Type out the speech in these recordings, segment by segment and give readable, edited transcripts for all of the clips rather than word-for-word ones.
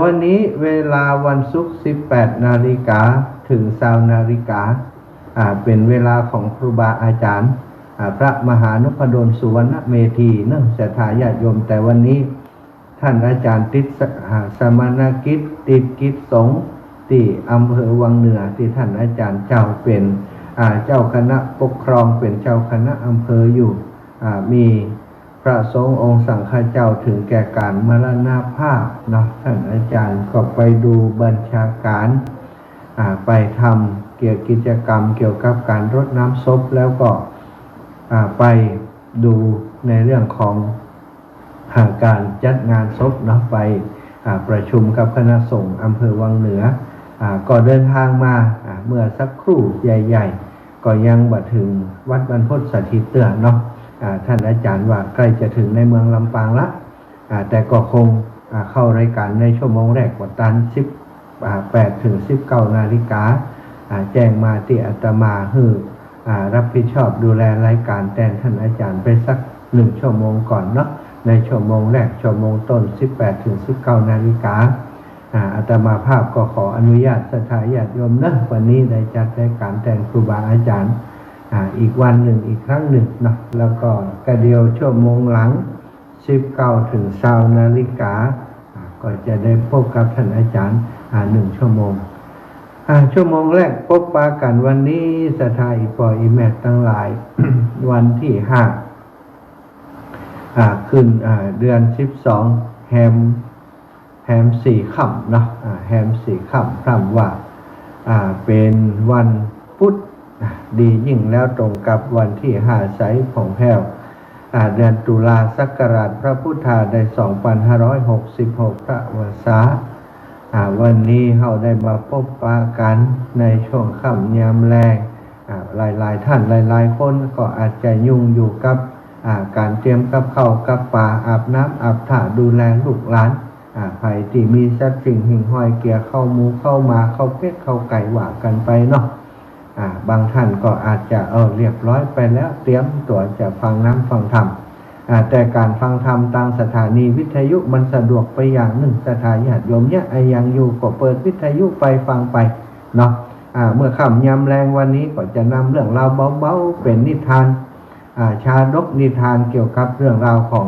วันนี้เวลาวันศุกร์ 18 นาฬิกาถึง 20 นาฬิกาเป็นเวลาของครูบาอาจารย์พระมหานพดลสุวรรณเมธีเนื่องศรัทธาญาติโยมแต่วันนี้ท่านอาจารย์ติดสมณกิจติดกิจสงฆ์ที่อำเภอวังเหนือที่ท่านอาจารย์เจ้าเป็นเจ้าคณะปกครองเป็นเจ้าคณะอำเภออยู่มีพระสงฆ์องค์สังฆเจ้าถึงแก่การมรณภาพเนาะท่านอาจารย์ก็ไปดูบัญชาการไปทำเกี่ยวกิจกรรมเกี่ยวกับการรดน้ำศพแล้วก็ไปดูในเรื่องของการจัดงานศพเนาะไปประชุมกับคณะสงฆ์อำเภอวังเหนือก็เดินทางมาเมื่อสักครู่ใหญ่ๆก็ยังมาถึงวัดบรรพตสถิตเตือนเนาะท่านอาจารย์ว่าใกล้จะถึงในเมืองลำปางละแต่ก็คงเข้ารายการในชั่วโมงแรกกว่าตัน18 ถึง 19 นาฬิกาแจ้งมาที่อาตมารับผิดชอบดูแลรายการแทนท่านอาจารย์ไปสัก1 ชั่วโมงก่อนเนาะในชั่วโมงแรกชั่วโมงต้น 18 ถึง 19 นาฬิกาอาตมาภาพก็ขออนุญาตศรัทธาญาติโยมนะวันนี้ได้จัดรายการแทนครูบาอาจารย์อีกวันหนึ่งอีกครั้งหนึ่งเนาะแล้วก็กระเดียวชั่วโมงหลัง 19 ถึง 20 นาฬิกาก็จะได้พบกับท่านอาจารย์1 ชั่วโมงชั่วโมงแรกพบปะกันวันนี้ศรัทธาอีปออีแมททั้งหลาย วันที่5ขึ้นเดือน12แฮม4 ค่ำเนาะแฮม4 ค่ำพร่ำว่าเป็นวันพุธดียิ่งแล้วตรงกับวันที่5 ไสของแพ้วเดือนตุลาศักราชพระพุทธาได้2566พระวษาวันนี้เราได้มาพบปะกันในช่วงค่ำยามแลงหลายท่านหลายคนก็อาจจะยุ่งอยู่กับการเตรียมกับข้าวกับปลาอาบน้ำอาบท่าดูแลลูกหลานใครที่มีสัตว์สิ่งหิ่งห้อยเกี่ยเข้าหมูเข้ามาเข้าเป็ดเข้าไก่ว่ากันไปเนาะบางท่านก็อาจจะเรียบร้อยไปแล้วเตรียมตัวจะฟังน้ำฟังธรรมแต่การฟังธรรมทางสถานีวิทยุมันสะดวกไปอย่างหนึ่งศรัทธาญาติโยมเนี่ยยังอยู่ก็เปิดวิทยุไปฟังไปเนาะเมื่อค่ำยามแรงวันนี้ก็จะนำเรื่องราวเบาๆเป็นนิทานชาดกนิทานเกี่ยวกับเรื่องราวของ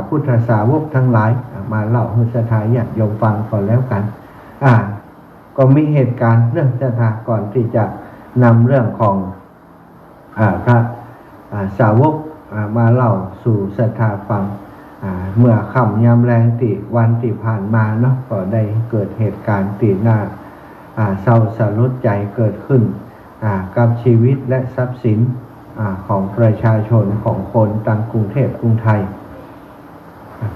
พุทธสาวกทั้งหลายมาเล่าให้ศรัทธาญาติโยมฟังก่อนแล้วกันก็มีเหตุการณ์เรื่องศรัทธาก่อนที่จะนำเรื่องของพระสาวกมาเล่าสู่ศรัทธาฟังเมื่อค่ำยามแรงติวันที่ผ่านมาเนาะก็ได้เกิดเหตุการณ์ตีหน้าเศร้าสลดใจเกิดขึ้นกับชีวิตและทรัพย์สินของประชาชนของคนต่างกรุงเทพกรุงไทย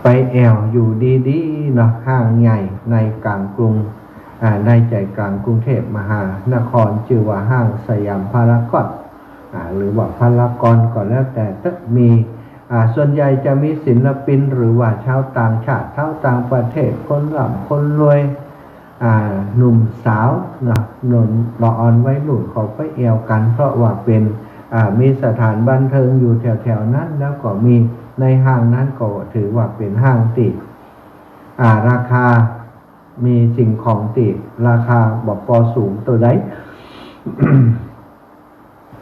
ไปแอวอยู่ดีๆเนาะห้างใหญ่ในกลางกรุงในใจกลางกรุงเทพมหานครชื่อว่าห้างสยามพารากอนหรือว่าพารากอนก็แล้วแต่มีส่วนใหญ่จะมีศิลปินหรือว่าชาวต่างชาติชาวต่างประเทศคนร่ำคนรวยหนุ่มสาวนะหนุ่มละอ่อนไว้หนุ่มเขาไปแอวกันเพราะว่าเป็นมีสถานบันเทิงอยู่แถวๆนั้นแล้วก็มีในห้างนั้นก็ถือว่าเป็นห้างติราคามีสิ่งของติราคาบอกพอสูงตัวใด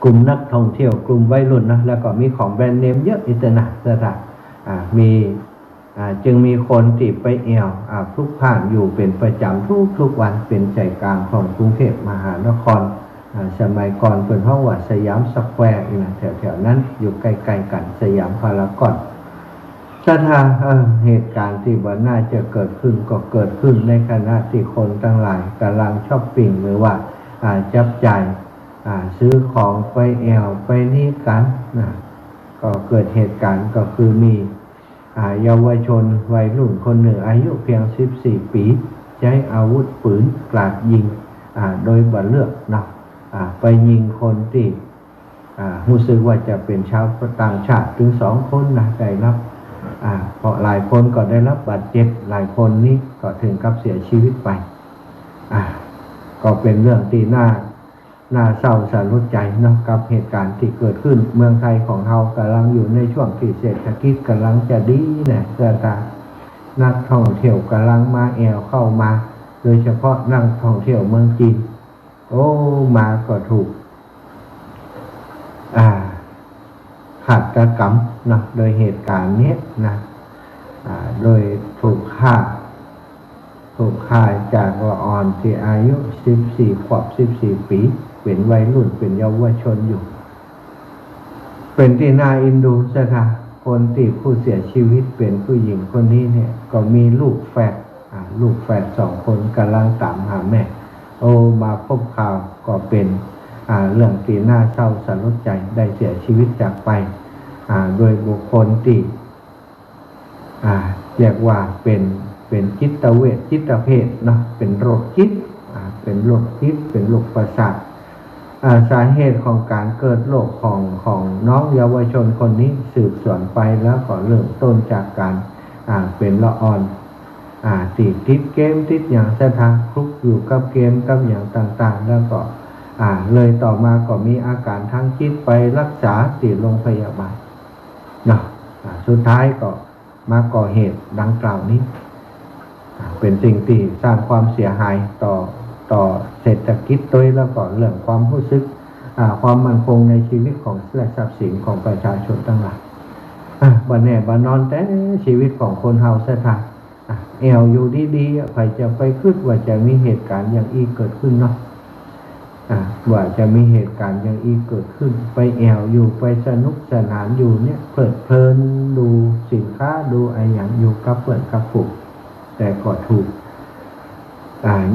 กลุ่มนักท่องเที่ยวกลุ่มวัยรุ่นนะแล้วก็มีของแบรนด์เนมเยอะอิสระมีจึงมีคนติดไปแอวพลุกพล่านอยู่เป็นประจำทุกวันเป็นใจกลางของกรุงเทพมหานครสมัยก่อนเป็นห้องว่าสยามสแควร์แถวๆนั้นอยู่ใกล้ๆกันสยามพารากอนถ้าเหตุการณ์ที่ว่าน่าจะเกิดขึ้นก็เกิดขึ้นในขณะที่คนทั้งหลายกำลังช้อปปิ้งหรือว่าจับจ่ายซื้อของไปแอวไปนี่กันก็เกิดเหตุการณ์ก็คือมีเยาวชนวัยรุ่นคนหนึ่งอายุเพียง14 ปีใช้อาวุธปืนกราดยิงโดยบัดเลือกไปยิงคนที่รู้สึกว่าจะเป็นชาวต่างชาติถึง2 คนได้รับเพราะหลายคนก็ได้รับบาดเจ็บหลายคนนี้ก็ถึงกับเสียชีวิตไปก็เป็นเรื่องที่น่าเศร้าสลดใจเนาะกับเหตุการณ์ที่เกิดขึ้นเมืองไทยของเรากำลังอยู่ในช่วงที่เศรษฐกิจกำลังจะดีเนี่ย นักท่องเที่ยวกำลังมาแอวเข้ามา โดยเฉพาะนักท่องเที่ยวเมืองจีนโอ้มาก็ถูกฆาตกรรมนะโดยเหตุการณ์นี้นะโดยถูกฆ่าจากละอ่อนที่อายุ14 ขวบ 14 ปีเป็นวัยรุ่นเป็นเยาวชนอยู่เป็นที่น่าเอ็นดูซะค่ะคนที่ผู้เสียชีวิตเป็นผู้หญิงคนนี้เนี่ยก็มีลูกแฝด2 คนกำลังตามหาแม่มาพบข่าวก็เป็นเรื่องที่น่าเศร้าสลดใจได้เสียชีวิตจากไปโดยบุคคลที่เรียกว่าเป็นจิตเวชจิตเภทเนาะเป็นโรคจิตเป็นโรคจิตเป็นโรคประสาทสาเหตุของการเกิดโรคของน้องเยาวชนคนนี้สืบสวนไปแล้วก็เริ่มต้นจากการเป็นละอ่อนติดเกมติดอย่างสถานคลุกอยู่กับเกมกับอย่างต่างๆแล้วก็เลยต่อมาก็มีอาการทางจิตไปรักษาที่โรงพยาบาลเนาะสุดท้ายก็มาก่อเหตุดังกล่าวนี้เป็นสิ่งที่สร้างความเสียหายต่อเศรษฐกิจโดยแล้วก็เรื่องความรู้สึกความมั่นคงในชีวิตของและทรัพย์สินของประชาชนทั้งหลายบ่แน่บ่นอนแต่ชีวิตของคนเฮาซะทางแอวอยู่ดีๆใครจะไปคิดว่าจะมีเหตุการณ์อย่างอีเกิดขึ้นเนาะว่าจะมีเหตุการณ์อย่างอีเกิดขึ้นไปแอวอยู่ไปสนุกสนานอยู่เนี่ยเพลิดเพลินดูสินค้าดูอะไรอย่างอยู่กับเพื่อนกับฝูงแต่ก็ถูก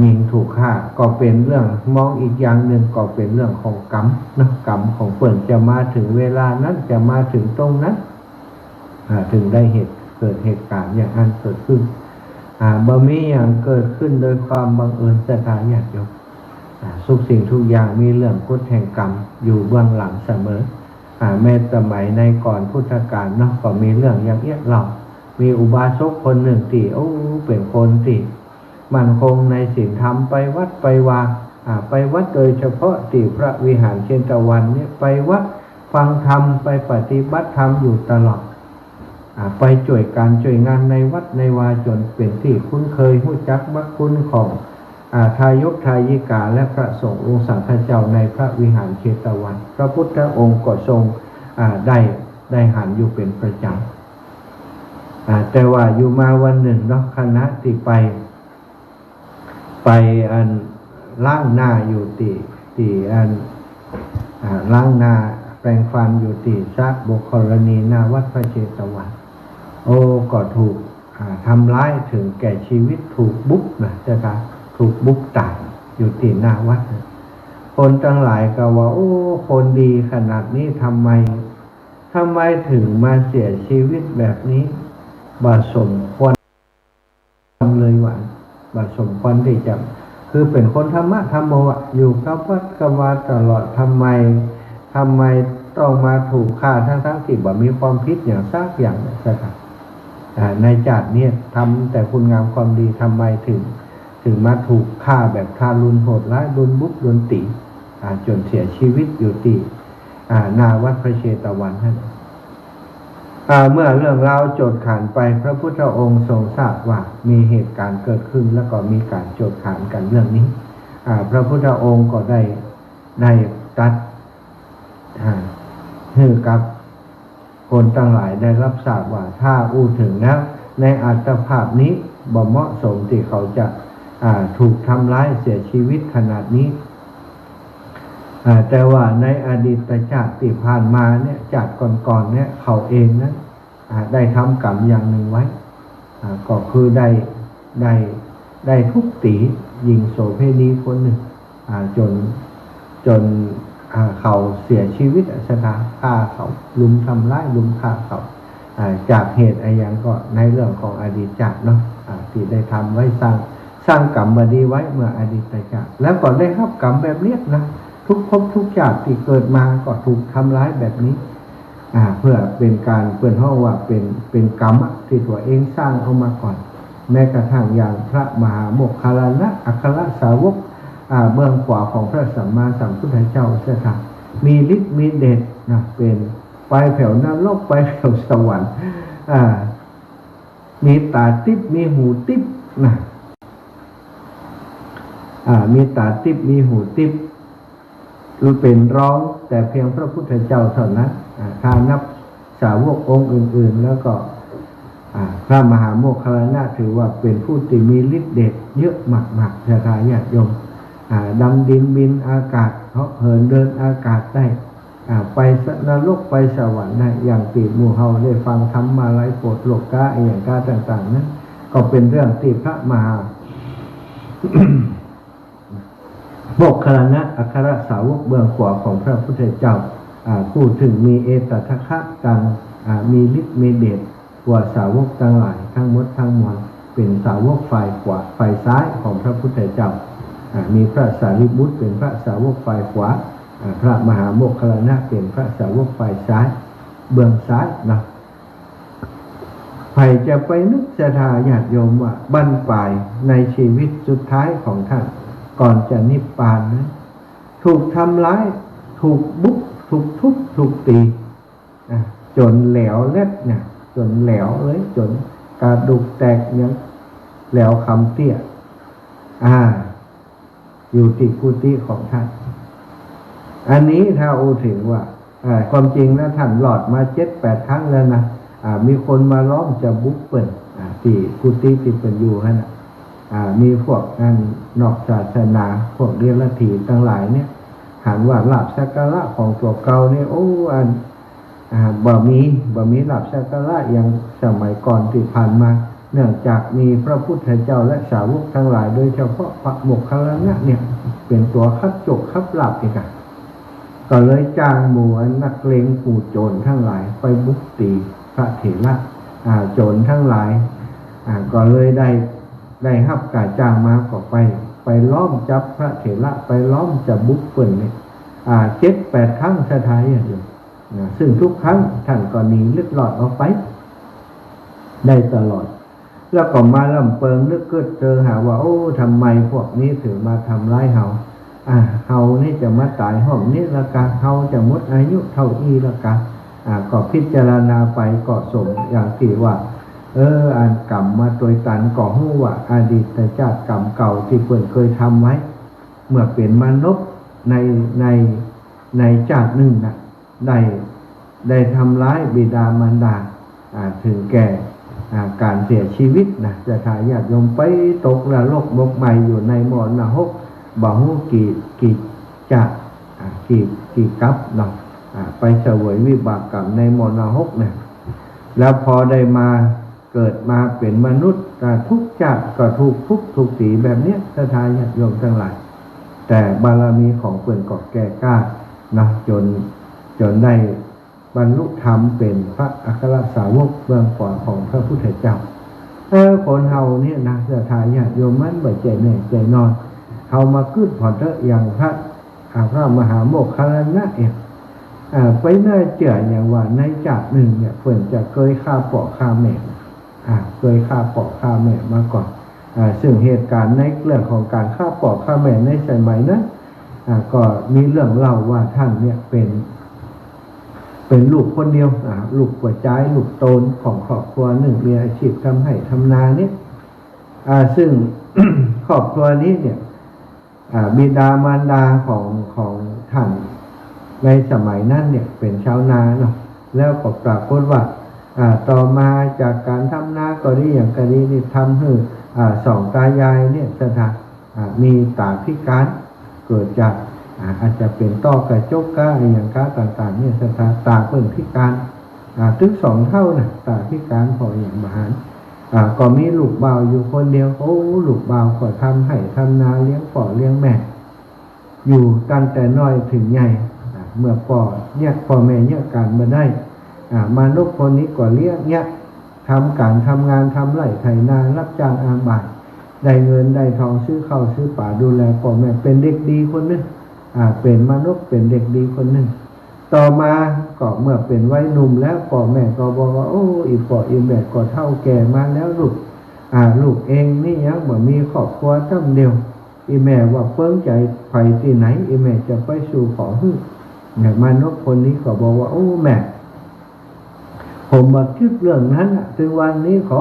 ยิงถูกฆ่าก็เป็นเรื่องมองอีกอย่างหนึ่งก็เป็นเรื่องของกรรมนะกรรมของเพื่อนจะมาถึงเวลานั้นจะมาถึงตรงนั้นถึงได้เกิดเหตุการณ์อย่างนั้นเกิดขึ้นบ่มีอย่างเกิดขึ้นโดยความบังเอิญสถานญาติโยมทุกสิ่งทุกอย่างมีเรื่องกฎแห่งกรรมอยู่เบื้องหลังเสมอแม้สมัยในก่อนพุทธกาลเนาะก็มีเรื่องอย่างเอี้ยเรามีอุบาสกคนหนึ่งที่เป็นคนที่มั่นคงในศีลธรรมไปวัดไปวาไปวัดโดยเฉพาะที่พระวิหารเชตวันเนี่ยไปวัดฟังธรรมไปปฏิบัติธรรมอยู่ตลอดไปช่วยงานในวัดในวาจนเป็นที่คุ้นเคยรู้จักมักคุณของทายกทายิกาและพระสงฆ์องค์สังฆเจ้าในพระวิหารเชตวันพระพุทธองค์ก็ทรงได้หันอยู่เป็นประจำแต่ว่าอยู่มาวันหนึ่งเนาะคณะที่ไปล้างหน้าอยู่ที่ล้างหน้าแปรงฟันอยู่ที่สระบุคลณีหน้าวัดพระเชตวันก็ถูกทำร้ายถึงแก่ชีวิตถูกบุกนะจ๊ะถูกบุกตายอยู่ที่หน้าวัดคนทั้งหลายก็ว่าคนดีขนาดนี้ทำไมถึงมาเสียชีวิตแบบนี้บ่สมควรเลยว่าบ่สมควรที่จะคือเป็นคนธรรมะธรรมโมอยู่กับวัดกับวาตลอดทำไมต้องมาถูกฆ่าทั้งที่บ่มีความผิดอย่างสักอย่างนะครับในชาตินี้ทำแต่คุณงามความดีทำไมถึงมาถูกฆ่าแบบทารุณโหดร้ายโดนบุกโดนตีจนเสียชีวิตอยู่ที่หน้าวัดพระเชตวันท่านเมื่อเรื่องราวโจทย์ขานไปพระพุทธองค์ทรงทราบว่ามีเหตุการณ์เกิดขึ้นแล้วก็มีการโจทย์ขานกันเรื่องนี้พระพุทธองค์ก็ได้ตัดให้กับคนทั้งหลายได้รับทราบว่าถ้าถึงแล้วในอัตภาพนี้บ่เหมาะสมที่เขาจะถูกทำร้ายเสียชีวิตขนาดนี้แต่ว่าในอดีตชาติที่ผ่านมาเนี่ยจากก่อนเนี่ยเขาเองนั้นได้ทำกรรมอย่างหนึ่งไว้ก็คือได้ทุบตีหญิงโสเภณีคนหนึ่งจนเขาเสียชีวิตสถานฆ่าเขาลุมทำร้ายลุมฆ่าเขาจากเหตุอะไรอย่างก็ในเรื่องของอดีตชาติเนาะที่ได้ทำไว้สร้างกรรมบดีไว้เมื่ออดีตชาติแล้วก็ได้รับกรรมแบบเนี้ยนะทุกภพทุกชาติที่เกิดมาก็ถูกทำร้ายแบบนี้เพื่อเป็นการเปิดห้องว่าเป็นกรรมที่ตัวเองสร้างเอามาก่อนแม้กระทั่งอย่างพระมหาโมคคัลลานะอัครสาวกเบื้องขวาของพระสัมมาสัมพุทธเจ้าเสียค่ะมีฤทธิ์มีเดชเป็นไปแผ่วนรกไปแผ่วสวรรค์ มีตาติ๊บมีหูติ๊บนะมีตาติ๊บมีหูติ๊บคือเป็นร้องแต่เพียงพระพุทธเจ้าเท่านั้นถ้านับสาวกองค์อื่นๆแล้วก็พระมหาโมคคัลลานะถือว่าเป็นผู้ที่มีฤทธิ์เดชเยอะมากๆญาติโยมดำดินบินอากาศเหาะเหินเดินอากาศได้ไปนรกไปสวรรค์ได้อย่างที่หมู่เฮาได้ฟังธรรมมาหลายโปรดโลกะอย่างกาต่างๆนั้นก็เป็นเรื่องที่พระมหา โมคคัลลานะอัครสาวกเบื้องขวาของพระพุทธเจ้าผู้ถึงมีเอตทัคคะกังมีฤทธิ์มีเดชกว่าสาวกทั้งหลายทั้งหมดทั้งมวลเป็นสาวกฝ่ายขวาฝ่ายซ้ายของพระพุทธเจ้ามีพระสารีบุตรเป็นพระสาวกฝ่ายขวาพระมหาโมคคัลลานะเป็นพระสาวกฝ่ายซ้ายเบื้องซ้ายนะใครจะไปนึกศรัทธาญาติโยมว่าบั้นปลายในชีวิตสุดท้ายของท่านก่อนจะนิพพานนะถูกทำร้ายถูกบุกถูกทุบถูกตีจนแหลวเล็ดเนี่ยจนแหลวเลยจนกระดูกแตกยังแหลวคำเตี้ยอยู่ที่กุฏิของท่านอันนี้ถ้าถึงว่าความจริงแล้วท่านหลอดมา7-8 ครั้งแล้วนะมีคนมาล้อมจะบุกเปิดที่กุฏิที่เป็นอยู่ฮะนะมีพวกนั้นนอกศาสนาพวกเดรัจฉีทั้งหลายเนี่ยหันว่าลาภสักการะของตัวเก่าเนี่ยบ่มีลาภสักการะอย่างสมัยก่อนที่ผ่านมาเนื่องจากมีพระพุทธเจ้าและสาวกทั้งหลายโดยเฉพาะพระโมคคัลลานะเนี่ยเป็นตัวคัดจกคัดลาภอีกก็เลยจ้างหมู่นักเลงปู่โจรทั้งหลายไปบุกตีพระเถระโจรทั้งหลายก็เลยได้รับการจ้างมาก็ไปล้อมจับพระเถระไปล้อมจับบุกเปิ่นเนี่ย7-8 ครั้งสุดท้ายอย่างเดียวซึ่งทุกครั้งท่านก็หนีลึกลอดออกไปได้ตลอดแล้วก็มาลำเปิงนึกเกิดเจอหาว่าโอ้ทำไมพวกนี้ถึงมาทำร้ายเฮาเฮานี่จะมาตายห้องนี้ละกะเฮาจะหมดอายุเท่าอีละกะก็พิจารณาไปก็สมอย่างที่ว่าอันกรรมมาโดยตันก็ฮู้ว่าอดีตชาติกรรมเก่าที่เพิ่นเคยทำไว้เมื่อเป็นมนุษย์ในชาติหนึ่งน่ะได้ทำร้ายบิดามารดาถึงแก่การเสียชีวิตนะจะทายาทโยมไปตกนรกบกใหม่อยู่ในมรณะหกบ่ฮู้กี่จักกี่กับเนาะไปเสวยวิบากกรรมในมรณะหกเนี่ยแล้วพอได้มาเกิดมาเป็นมนุษย์ทุกจักก็ถูกทุบถูกตีแบบเนี้ยจะทายาทโยมทั้งหลายแต่บารมีของเพิ่นก็แก่กล้านะจนได้บรรลุธรรมเป็นพระอัครสาวกเบื้องขวาของพระพุทธเจ้าคนเฮาเนี่ยนะจะทายาทโยมมันบ่ใจแน่ใจนอนเฮามาขึ้นพอเถอะอย่างพระมหาโมคคัลลานะไปน่าเจืออย่างว่าในจากหนึ่งเนี่ยเพิ่นจะเคยฆ่าพ่อฆ่าแม่เคยฆ่าพ่อฆ่าแม่มาก่อนซึ่งเหตุการณ์ในเรื่องของการฆ่าพ่อฆ่าแม่ในสมัยนั้นก็มีเรื่องเล่าว่าท่านเนี่ยเป็นลูกคนเดียวลูกหัวใจลูกโตนของครอบครัวหนึ่งมีอาชีพทำไร่ทำนาเนี่ยซึ่ง ครอบครัวนี้เนี่ยบิดามารดาของท่านในสมัยนั้นเนี่ยเป็นชาวนาเนาะแล้วก็ปรากฏว่าต่อมาจากการทำนาก็ดีอย่างกรณีนี่ทำให้สองตายายเนี่ยสถานมีตาพิการเกิดจากอาจจะเป็นต้อกระจกก้าอย่างก้าต่างๆเนี่ยสถานตาเปิ่นพิการถึง2 เท่านะตาพิการพออย่างมหันก็มีลูกบ่าวอยู่คนเดียวโอ้ลูกบ่าวก็ทำให้ทำนาเลี้ยงพ่อเลี้ยงแม่อยู่ตั้งแต่น้อยถึงใหญ่เมื่อพ่อแม่เนี่ยการมาได้มนุษย์คนนี้ก็เลี้ยงเนี่ยทำการทำงานทำไร่ไถนารับจ้างอาบัติได้เงินได้ทองซื้อข้าวซื้อป่าดูแลพ่อแม่เป็นเด็กดีคนนึงเป็นมนุษย์เป็นเด็กดีคนหนึ่งต่อมาก็เมื่อเป็นวัยหนุ่มแล้วพ่อแม่ก็บอกว่าโอ้อีพ่ออีแม่ก็เฒ่าแก่มาแล้วลูกเองนี่ยังบ่มีครอบครัวตั้งเดียวอีแม่ว่าเปิ้งใจไปที่ไหนอีแม่จะไปสู่ขอฮึ่มมนุษย์คนนี้ก็บอกว่าโอ้แม่ ผมมาคิดเรื่องนั้นถึงวันนี้ขอ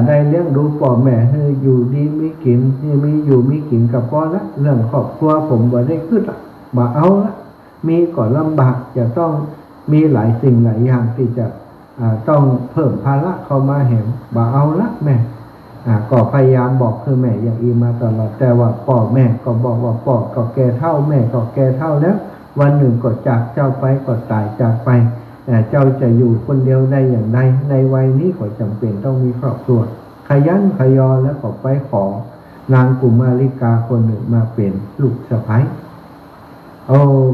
ได้เลี้ยงดูพ่อแม่ให้อยู่ดีมีกินมีอยู่มีกินกับพ่อละเรื่องครอบครัวผมบ่ได้ขึ้นละบ่เอาละมีก็ลำบากจะต้องมีหลายสิ่งหลายอย่างที่จะต้องเพิ่มภาระเข้ามาแหมบ่เอาละแม่ก็พยายามบอกคือแม่อย่างอีมาตลอดแต่ว่าพ่อแม่ก็บอกว่าพ่อก็แก่เท่าแม่ก็แก่เท่าแล้ววันหนึ่งก็จากเจ้าไปก็ตายจากไปเจ้าจะอยู่คนเดียวได้อย่างไรในวัยนี้ก็จำเป็นต้องมีครอบครัวขยันขยอแล้วก็ไปของานกุมาริกาคนหนึ่งมาเป็นลูกสะใภ้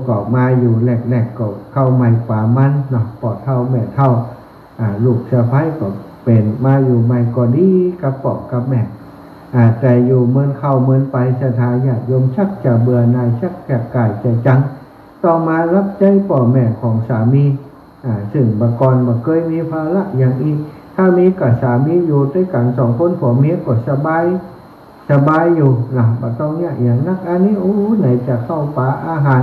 ก็มาอยู่แรกๆก็เข้าไม่ป่ามันเนาะปอเท่าแม่เท่าลูกสะใภ้ก็เป็นมาอยู่ไม่ก็ดีกับปอกับแม่แต่อยู่เมื่อเข้าเมื่อไปสถาญาติโยมชักจะเบื่อหน่ายชักจะก่ายจะจังต่อมารับใจพ่อแม่ของสามีซึ่งบางกรบ่เคยมีภาระอย่างอีกถ้ามีกับสามีอยู่ด้วยกันสองคนผัวเมียก็สบายอยู่นะบ่ต้องเนี่ยอย่างนักอันนี้ไหนจะเข้าป่าอาหาร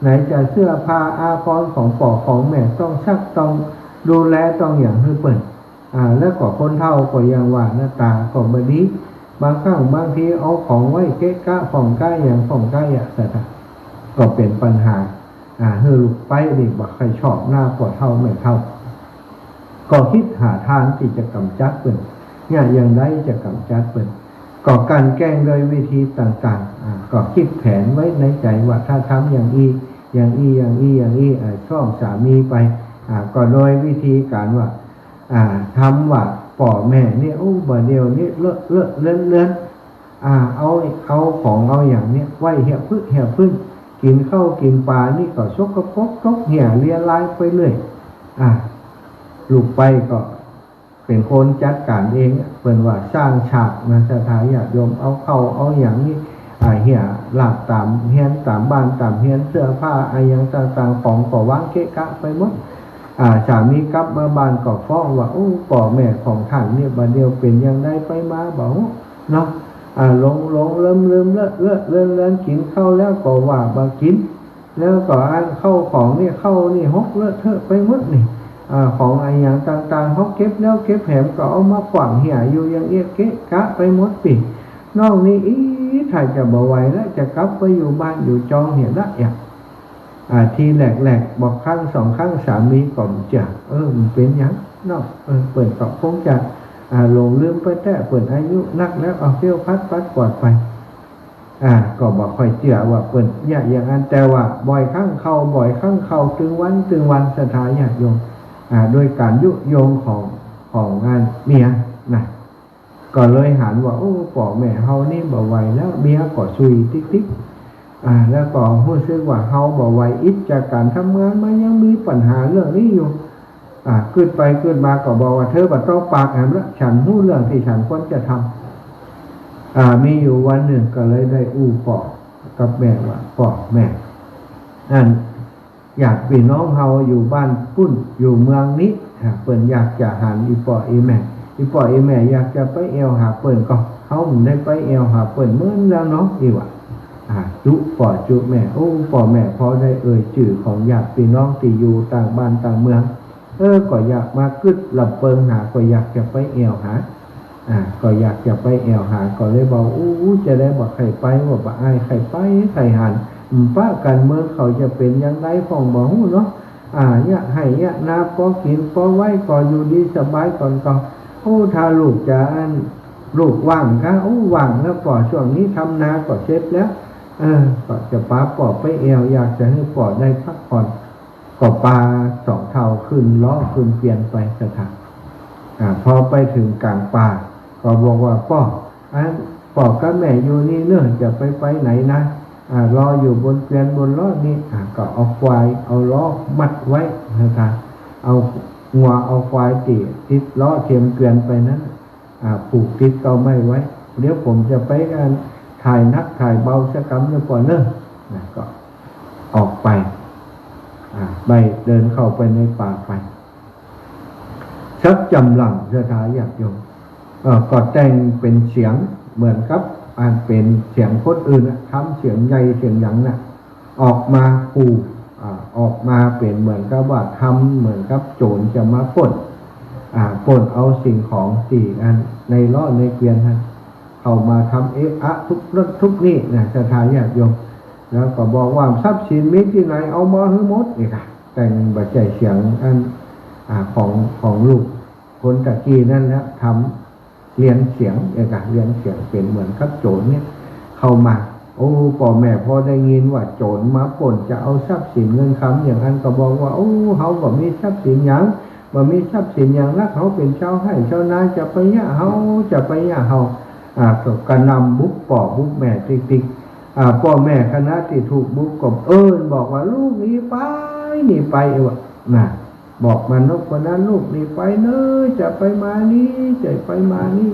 ไหนจะเสื้อผ้าอาภรณ์ของพ่อของแม่ต้องซักต้องดูแลต้องอย่างให้เปิ่นแล้วก็คนเฒ่าก็ยังว่าหน้าตาก็บ่ดีบางครั้งบางทีเอาของไว้เกะกะของใกล้อย่างของใกล้ก็เป็นปัญหาให้ลูกไปนี่บ่ใครชอบหน้าพ่อเฒ่าแม่เฒ่าก็คิดหาทางที่จะกำจัดเปิ่นเนี่ยอย่างไรจะกำจัดเปิ่นก็การแก้งโดยวิธีต่างๆก็คิดแผนไว้ในใจว่าถ้าทำอย่างอีช่องสามีไปก็โดยวิธีการว่าทำว่าพ่อแม่นี่บ่เดียวนี่เลื่อนเอาของเอาอย่างเนี้ยไว้เหี่ยพึ่งกินข้าวกินปลานี่ก็ชกกระพกตกเหี่ยเลียลายไปเรื่อยลูกไปก็เป็นคนจัดการเองเปิ่นว่าสร้างฉากมาสถาญาติโยมเอาเข้าเอาอย่างนี้เหี่ยหลับตามเฮียนตามบ้านตามเฮียนเสื้อผ้าอย่างต่างๆของก็วางเกะกะไปหมดสามีกลับมาบ้านก็ฟ้องว่าพ่อแม่ของท่านเนี่ยบัดเดียวเป็นอย่างไรไปมาบอกเนาะหลงลืมเลอะกินข้าวแล้วก็ว่าบ่กินแล้วก็เข้าของนี่เข้านี่ฮกเลอะเทอะไปหมดนี่ของอย่างต่างๆเขาเก็บแล้วเก็บแหมก็เอามาขวางเหี่ยอยู่อย่างเงี้ยเกะกะไปหมดปีนอกนี้ถ้าจะบ่ไหวแล้วจะกลับไปอยู่บ้านอยู่จองเหี่ยละอย่างทีแหลกบอกครั้งสองครั้งสามีก็จะมันเป็นอย่างเนาะเปิดก็คงจะหลงลืมไปแต่เปิดอายุนักแล้วเอาเที่ยวพัดกวาดไปก็บอกค่อยเชื่อว่าเปิดอย่างนั้นแต่ว่าบ่อยครั้งเข้าถึงวันสถาญาติโยมโดยการยุยงของงานเมียนะก็เลยหันว่าพ่อแม่เฮานี่บ่ไหวแล้วเมียก็ซุยติ๊กแล้วก็รู้สึกว่าเฮาบ่ไหวอิจจากการทำงานมันยังมีปัญหาเรื่องนี้อยู่ขึ้นไปขึ้นมาก็บอกว่าเธอบ่ต้องปากแหมละฉันรู้เรื่องที่ฉันควรจะทำมีอยู่วันหนึ่งก็เลยได้พ่อกับแม่ว่าพ่อแม่อยากพี่น้องเฮาอยู่บ้านปุ้นอยู่เมืองนี้เปิ้นอยากจะหาพ่อแม่อยากจะไปแอวหาเปิ้นก็เฮาได้ไปแอวหาเปิ้นเหมือนแล้วเนาะนี่ว่าจุพ่อจุแม่พ่อแม่พอได้ชื่อของญาติพี่น้องที่อยู่ต่างบ้านต่างเมืองก็อยากมากึดลำเปิงหาก็อยากจะไปแอวหาก็อยากจะไปแอวหาก็เลยบอกจะได้บอกใครไปว่าบ่อายใครไปใครหันป้ากันเมืองเขาจะเป็นอย่างไรของบ่ฮู้เนาะเนี่ยให้เนี่ยนาพอกินพอไว้ก็อยู่ดีสบายก่อนก็ถ้าลูกจะลูกว่างก็ว่างแล้วปอช่วงนี้ทำนาก็เสร็จแล้วก็จะป้าปอไปแอวอยากจะให้ปอได้พักผ่อนก็ปลาสองเท่าขึ้นล้อขึ้นเปลี่ยนไปสถานพอไปถึงกลางป่าก็บอกว่าพ่อกับแม่อยู่นี่เนื่องจะไปไหนนะรออยู่บนเกวียนบนล้อนี่ก็เอาควายเอาล้อมัดไว้นะครับเอางัวเอาควายติดล้อเทียมเกวียนไปนั้นผูกติดเกาไม้ไว้เดี๋ยวผมจะไปกันถ่ายเบาสักกำหนึ่งก่อนเนอะก็ออกไปไปเดินเข้าไปในป่าไปชักจำหลังสถาญาติโยมก็แต่งเป็นเสียงเหมือนกับเป็นเสียงคนอื่นทำเสียงใหญ่เสียงหยังออกมาขู่ ออกมาเป็นเหมือนกับว่าทำเหมือนกับโจรจะมาปล้นปล้นเอาสิ่งของที่อันในล้อในเกวียนท่านเข้ามาทำเอะอะทุกเรื่องทุกนี่นะศรัทธาญาติโยมแล้วก็บอกว่าทรัพย์สินมีที่ไหนเอามาให้หมดนี่ค่ะแต่งบัจจัยเสียงอันของลูกคนตะกี้นั่นแล้วทำเรียนเสียงเอกเรียนเสียงเป็นเหมือนกับโจรเนี่ยเข้ามาโอ้พ่อแม่พอได้ยินว่าโจรมาปล้นจะเอาทรัพย์สินเงินคำอย่างนั้นก็บอกว่าโอ้เขาก็มีทรัพย์สินอย่างว่ามีทรัพย์สินอย่างนักเขาเป็นเจ้าให้เจ้านายจะไปยะเขาจะไปยะเขาก็กระนำบุกป่อบุกแม่ติ๊กพ่อแม่คณะที่ถูกบุกก็บอกว่าลูกหนีไปวะน่ะบอกมานกคนนั้นลูกหนีไปเนอะจะไปมานี้จะไปมานี้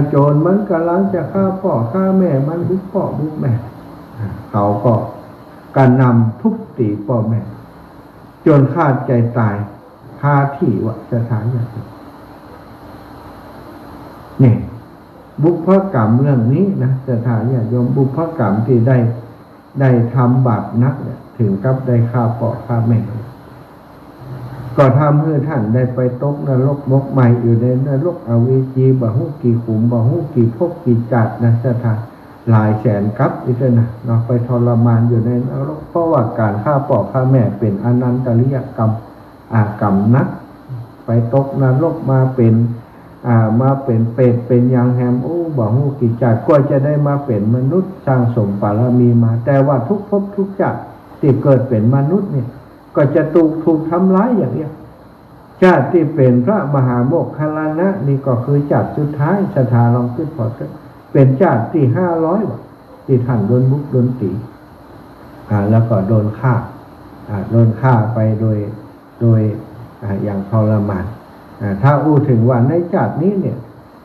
โจรมันกำลังจะฆ่าพ่อฆ่าแม่มันบุกพ่อบุกแม่เขาก็กระนำทุบตีพ่อแม่จนขาดใจตายคาที่วัดสถานอย่างนี่บุพกรรมเรื่องนี้นะสถานญาติโยมบุพกรรมที่ได้ทำบาปนักเนี่ยถึงกับได้ฆ่าพ่อฆ่าแม่ก็ทำให้ท่านได้ไปตกนรกมกใหม่อยู่ในนรกอเวจีบ่ฮู้กี่ขุมบ่ฮู้กี่ภพกี่จัดนะสถานหลายแสนกับอีกนะเนาะไปทรมานอยู่ในนรกเพราะว่าการฆ่าพ่อฆ่าแม่เป็นอนันตริยกรรมกรรมนักไปตกนรกมาเป็นเปรตเป็นอย่างแฮมบ่ฮู้กี่จัดก็จะได้มาเป็นมนุษย์สร้างสมบารมีมาแต่ว่าทุกภพทุกจัดที่เกิดเป็นมนุษย์เนี่ยก็จะถูกทำร้ายอย่างนี้ชาติที่เป็นพระมหาโมคคัลลานะนี่ก็คือชาติสุดท้ายสถานลองขึ้นพอเป็นชาติที่500ที่ท่านโดนบุกโดนตีแล้วก็โดนฆ่าไปโดยอย่างทรมานถ้าถึงว่าในชาตินี้เนี่ย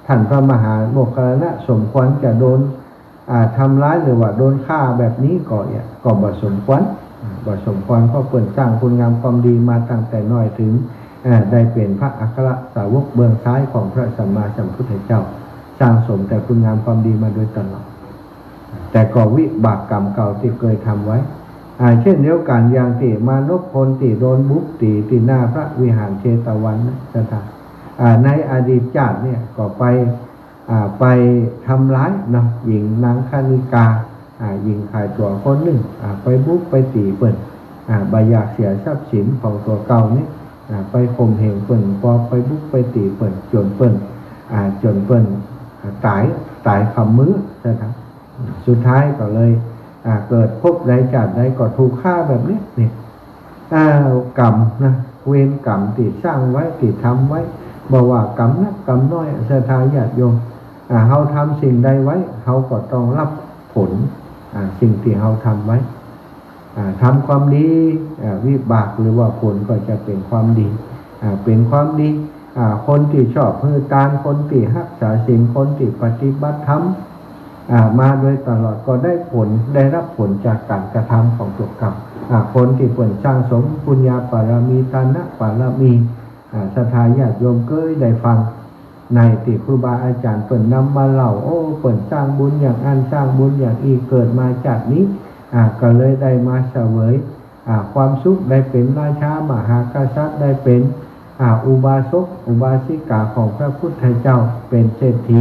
ท่านพระมหาโมคคัลลานะสมควรจะโดนทำร้ายหรือว่าโดนฆ่าแบบนี้ก็บ่สมควรเพราะเปิ่นสร้างคุณงามความดีมาตั้งแต่น้อยถึงได้เป็นพระอัครสาวกเบื้องซ้ายของพระสัมมาสัมพุทธเจ้าสร้างสมแต่คุณงามความดีมาโดยตลอดแต่ก็วิบากกรรมเก่าที่เคยทำไว้เช่นเดียวกันอย่างที่มานพพลที่โดนบุกตีที่หน้าพระวิหารเชตวันนะสถานในอดีตชาติเนี่ยก็ไปทำร้ายเนาะหญิงนางคณิกาหญิงขายตัวคนหนึ่งไปบุกไปตีเปิ่นบอยากเสียทรัพย์สินของตัวเก่านี่ไปข่มเหงเปิ่นพอไปบุกไปตีเปิ่นจนเปิ่นตายคำมื้อนะครับสุดท้ายก็เลยเกิดพบใดจัดใดก็ถูกฆ่าแบบนี้นี่กรรมนะเวรกรรมที่สร้างไว้ที่ทำไว้บอกว่ากรรมนักกรรมน้อยศรัทธาญาติโยมเขาทำสิ่งใดไว้เขาก็ต้องรับผลสิ่งที่เขาทำไว้ทำความดีวิบากหรือว่าผลก็จะเป็นความดีเป็นความดีคนที่ชอบฮือตานคนที่รักษาศีลคนที่ปฏิบัติธรรมมาโดยตลอดก็ได้รับผลจากการกระทำของตัวกรรมคนที่ควรสร้างสมปุญญาบารมีทานะบารมีศรัทธาญาติโยมเคยได้ฟังในที่ครูบาอาจารย์เปิ่นนำมาเล่าเปิ่นสร้างบุญอย่างอันสร้างบุญอย่างอีเกิดมาจากนี้ก็เลยได้มาเสวยความสุขได้เป็นราชามหากษัตริย์ได้เป็นอุบาสกอุบาสิกาของพระพุทธเจ้าเป็นเศรษฐี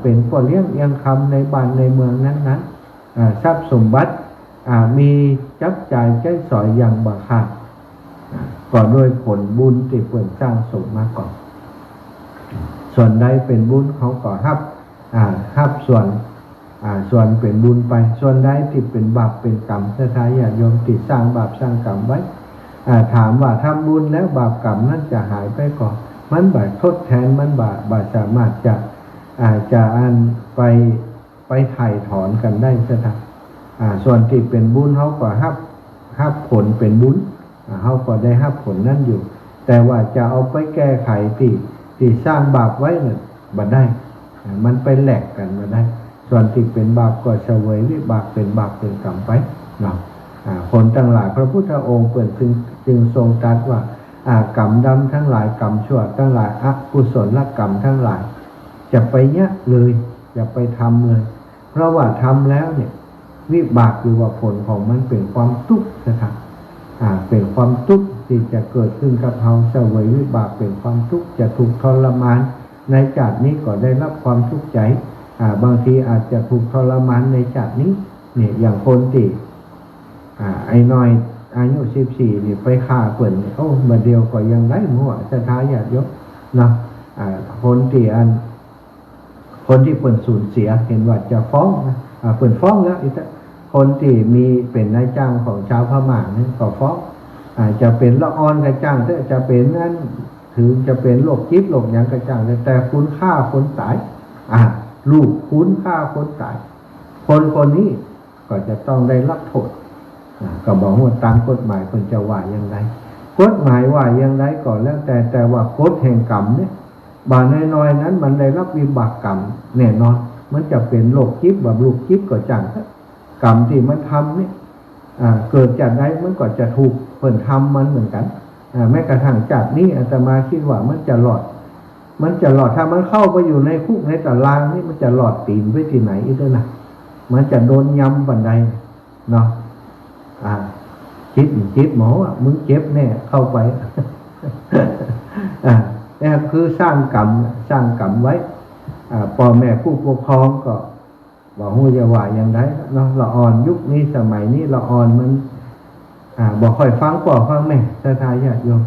เป็นพ่อเลี้ยงยังคำในบ้านในเมืองนั้นทรัพย์สมบัติมีจับจ่ายใช้สอยอย่างบ่ขาดก็โดยผลบุญที่เปิ่นสร้างสมมาก่อนส่วนใดเป็นบุญเขาก็รับส่วนเป็นบุญไปส่วนใดที่เป็นบาปเป็นกรรมศรัทธาญาติโยมติดสร้างบาปสร้างกรรมไว้ถามว่าทำบุญแล้วบาปกรรมนั้นจะหายไปก่อนมันบาปทดแทนมันบาปสามารถจะไปไถ่ถอนกันได้ซะทันส่วนที่เป็นบุญเขาก็รับผลเป็นบุญเขาก็ได้รับผลนั่นอยู่แต่ว่าจะเอาไปแก้ไขที่สร้างบาปไว้เนี่ยบ่ได้มันไปแหลกกันมาได้ส่วนที่เป็นบาปก็เสวยวิบากเป็นบาปเป็นกรรมไปเนาะคนทั้งหลายพระพุทธองค์เปิดจึงทรงตรัสว่ากรรมดำทั้งหลายกรรมชั่วทั้งหลายอกุศลกรรมทั้งหลายจะไปเนี้ยเลยจะไปทำเลยเพราะว่าทำแล้วเนี่ยวิบากหรือว่าผลของมันเป็นความทุกข์นะครับ เป็นความทุกข์ที่จะเกิดขึ้นกับเราเสวยวิบากเป็นความทุกข์จะถูกทรมานในชาตินี้ก็ได้รับความทุกข์ใจบางทีอาจจะถูกทรมานในชาตินี้เนี่ยอย่างคนที่ไอ้น้อยอายุ14นี่ไปฆ่าเปิ่นโอ้มาเดียวก็ยังได้หัวจะท้ายญาติโยมเนาะคนที่เปิ่นสูญเสียเห็นว่าจะฟ้องเปิ่นฟ้องแล้วอีกคนที่มีเป็นนายจ้างของชาวพม่าเนี่ยก็ฟ้องจะเป็นละออนกระจ้างจะเป็นนั้นถึงจะเป็นโรคจิตโรคหยังกระจ้างแต่คุณฆ่าคนตายลูกคุณฆ่าคนตายคนนี้ก็จะต้องได้รับโทษก็บอกว่าตามกฎหมายคนจะว่าอย่างไรกฎหมายว่าอย่างไรก่อนแล้วแต่ว่ากฎแห่งกรรมเนี่ยบาน้อยๆนั้นมันได้รับวิบากกรรมแน่นอนมันจะเป็นโรคจิตแบบลูกจิตก็จังกรรมที่มันทำเนี่ยเกิดจากไหนมันก็จะถูกเพิ่นทำมันเหมือนกันแม้กระทั่งจากนี้อาตมาคิดว่ามันจะหลอดถ้ามันเข้าไปอยู่ในคุกในตารางนี่มันจะหลอดตีนไปที่ไหนอีกด้วยนะมันจะโดนยำบันไดเนาะจิตหมอมึงเจ็บแน่เข้าไปนี่คือสร้างกรรมไว้พ่อแม่ผู้ปกครองก็บอกหูจะว่าอย่างไรเนาะละอ่อนยุคนี้สมัยนี้ละอ่อนมันบอกค่อยฟังพ่อฟังแม่ศรัทธาญาติโยม